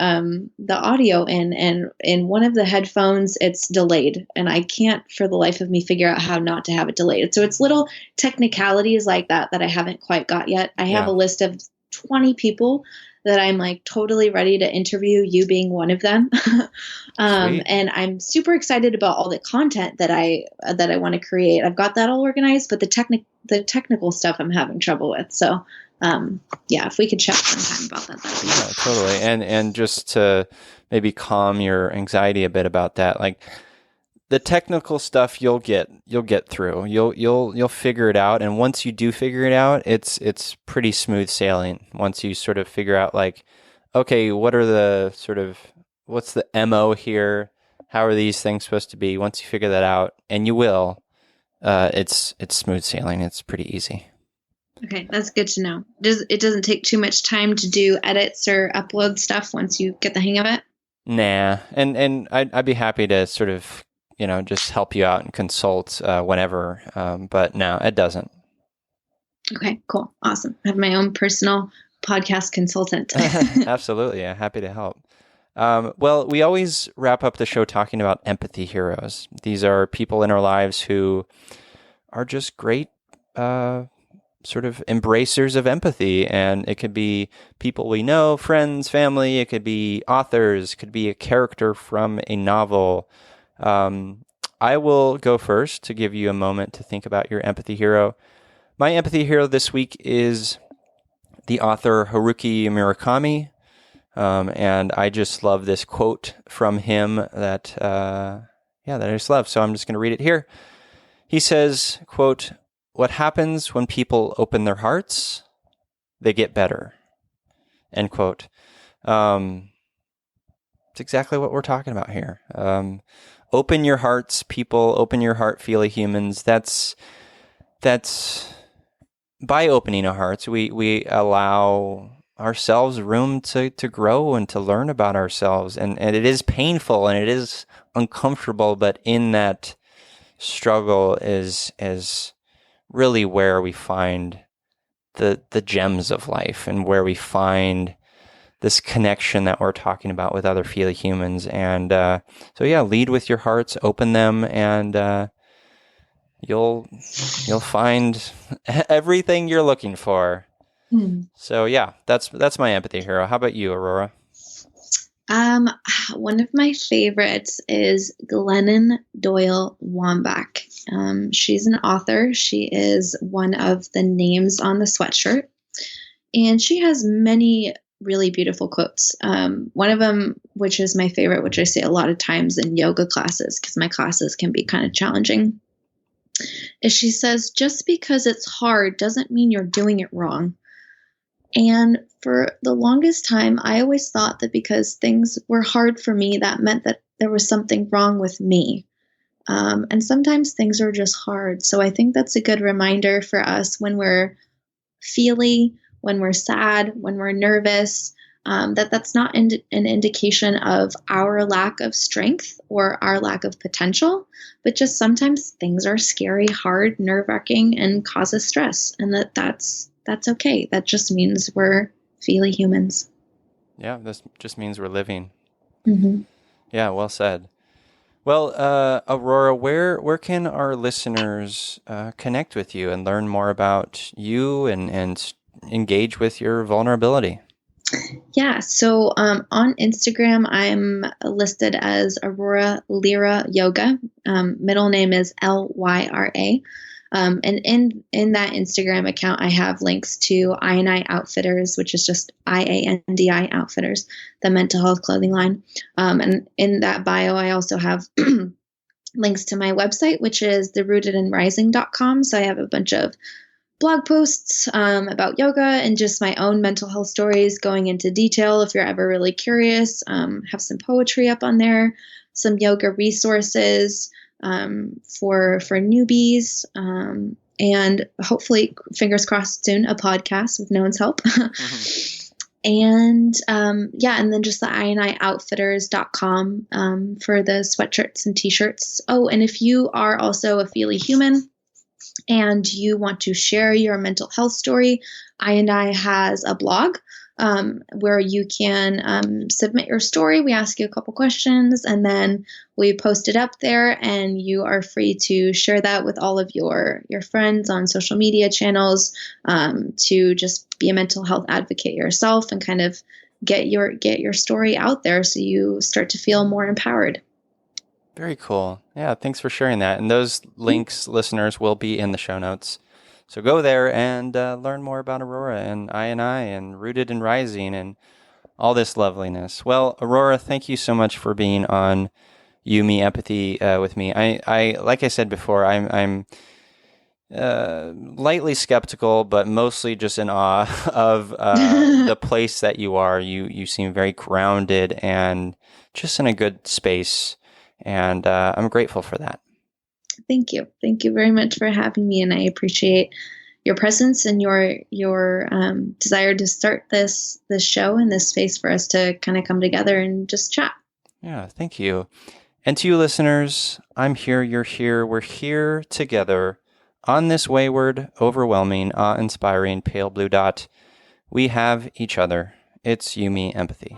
Speaker 3: the audio in, and in one of the headphones it's delayed, and I can't for the life of me figure out how not to have it delayed. So it's little technicalities like that I haven't quite got yet. I have a list of 20 people that I'm like totally ready to interview, you being one of them. And I'm super excited about all the content that I want to create. I've got that all organized, but the technical stuff I'm having trouble with. So if we could chat sometime about that, that'd be
Speaker 2: great. Totally. And just to maybe calm your anxiety a bit about that, like the technical stuff you'll get through. You'll figure it out. And once you do figure it out, it's pretty smooth sailing. Once you sort of figure out like, okay, what's the MO here? How are these things supposed to be? Once you figure that out, and you will, it's smooth sailing. It's pretty easy.
Speaker 3: Okay, that's good to know. It doesn't take too much time to do edits or upload stuff once you get the hang of it?
Speaker 2: Nah, and I'd be happy to sort of, just help you out and consult whenever, but no, it doesn't.
Speaker 3: Okay, cool. Awesome. I have my own personal podcast consultant.
Speaker 2: Absolutely, yeah, happy to help. Well, we always wrap up the show talking about empathy heroes. These are people in our lives who are just great sort of embracers of empathy. And it could be people we know, friends, family. It could be authors. It could be a character from a novel. I will go first to give you a moment to think about your empathy hero. My empathy hero this week is the author Haruki Murakami. And I just love this quote from him that I just love. So I'm just going to read it here. He says, quote, "What happens when people open their hearts? They get better." End quote. It's exactly what we're talking about here. Open your hearts, people. Open your heart, feely humans. That's by opening our hearts, we allow ourselves room to grow and to learn about ourselves. And it is painful and it is uncomfortable, but in that struggle is really where we find the gems of life and where we find this connection that we're talking about with other feely humans. And lead with your hearts, open them, and you'll find everything you're looking for. So yeah, that's my empathy hero. How about you, Aurora?
Speaker 3: One of my favorites is Glennon Doyle Wambach. She's an author. She is one of the names on the sweatshirt, and she has many really beautiful quotes. One of them, which is my favorite, which I say a lot of times in yoga classes, because my classes can be kind of challenging, is she says, "Just because it's hard doesn't mean you're doing it wrong." And for the longest time, I always thought that because things were hard for me, that meant that there was something wrong with me. And sometimes things are just hard. So I think that's a good reminder for us when we're feely, when we're sad, when we're nervous, that's not an indication of our lack of strength or our lack of potential, but just sometimes things are scary, hard, nerve-wracking, and cause us stress. And that's okay. That just means we're feely humans.
Speaker 2: Yeah, this just means we're living.
Speaker 3: Mm-hmm.
Speaker 2: Yeah, well said. Well, Aurora, where can our listeners connect with you and learn more about you and engage with your vulnerability?
Speaker 3: Yeah, so on Instagram, I'm listed as Aurora Lyra Yoga. Middle name is Lyra. And in that Instagram account, I have links to I&I Outfitters, which is just IANDI Outfitters, the mental health clothing line. And in that bio, I also have links to my website, which is therootedandrising.com. So I have a bunch of blog posts about yoga and just my own mental health stories going into detail if you're ever really curious. Have some poetry up on there, some yoga resources for newbies, and hopefully, fingers crossed soon, a podcast with no one's help. And and then just the IandIOutfitters.com for the sweatshirts and t-shirts. Oh, and if you are also a feely human and you want to share your mental health story, I&I has a blog where you can submit your story. We ask you a couple questions, and then we post it up there, and you are free to share that with all of your friends on social media channels to just be a mental health advocate yourself and kind of get your story out there so you start to feel more empowered.
Speaker 2: Very cool. Yeah, thanks for sharing that. And those links, listeners, will be in the show notes. So go there and learn more about Aurora and I and Rooted and Rising and all this loveliness. Well, Aurora, thank you so much for being on You, Me, Empathy with me. I like I said before, I'm lightly skeptical, but mostly just in awe of the place that you are. You seem very grounded and just in a good space. And I'm grateful for that.
Speaker 3: Thank you. Thank you very much for having me. And I appreciate your presence and your desire to start this show and this space for us to kind of come together and just chat.
Speaker 2: Yeah, thank you. And to you listeners, I'm here, you're here, we're here together on this wayward, overwhelming, awe-inspiring pale blue dot. We have each other. It's You, Me, Empathy.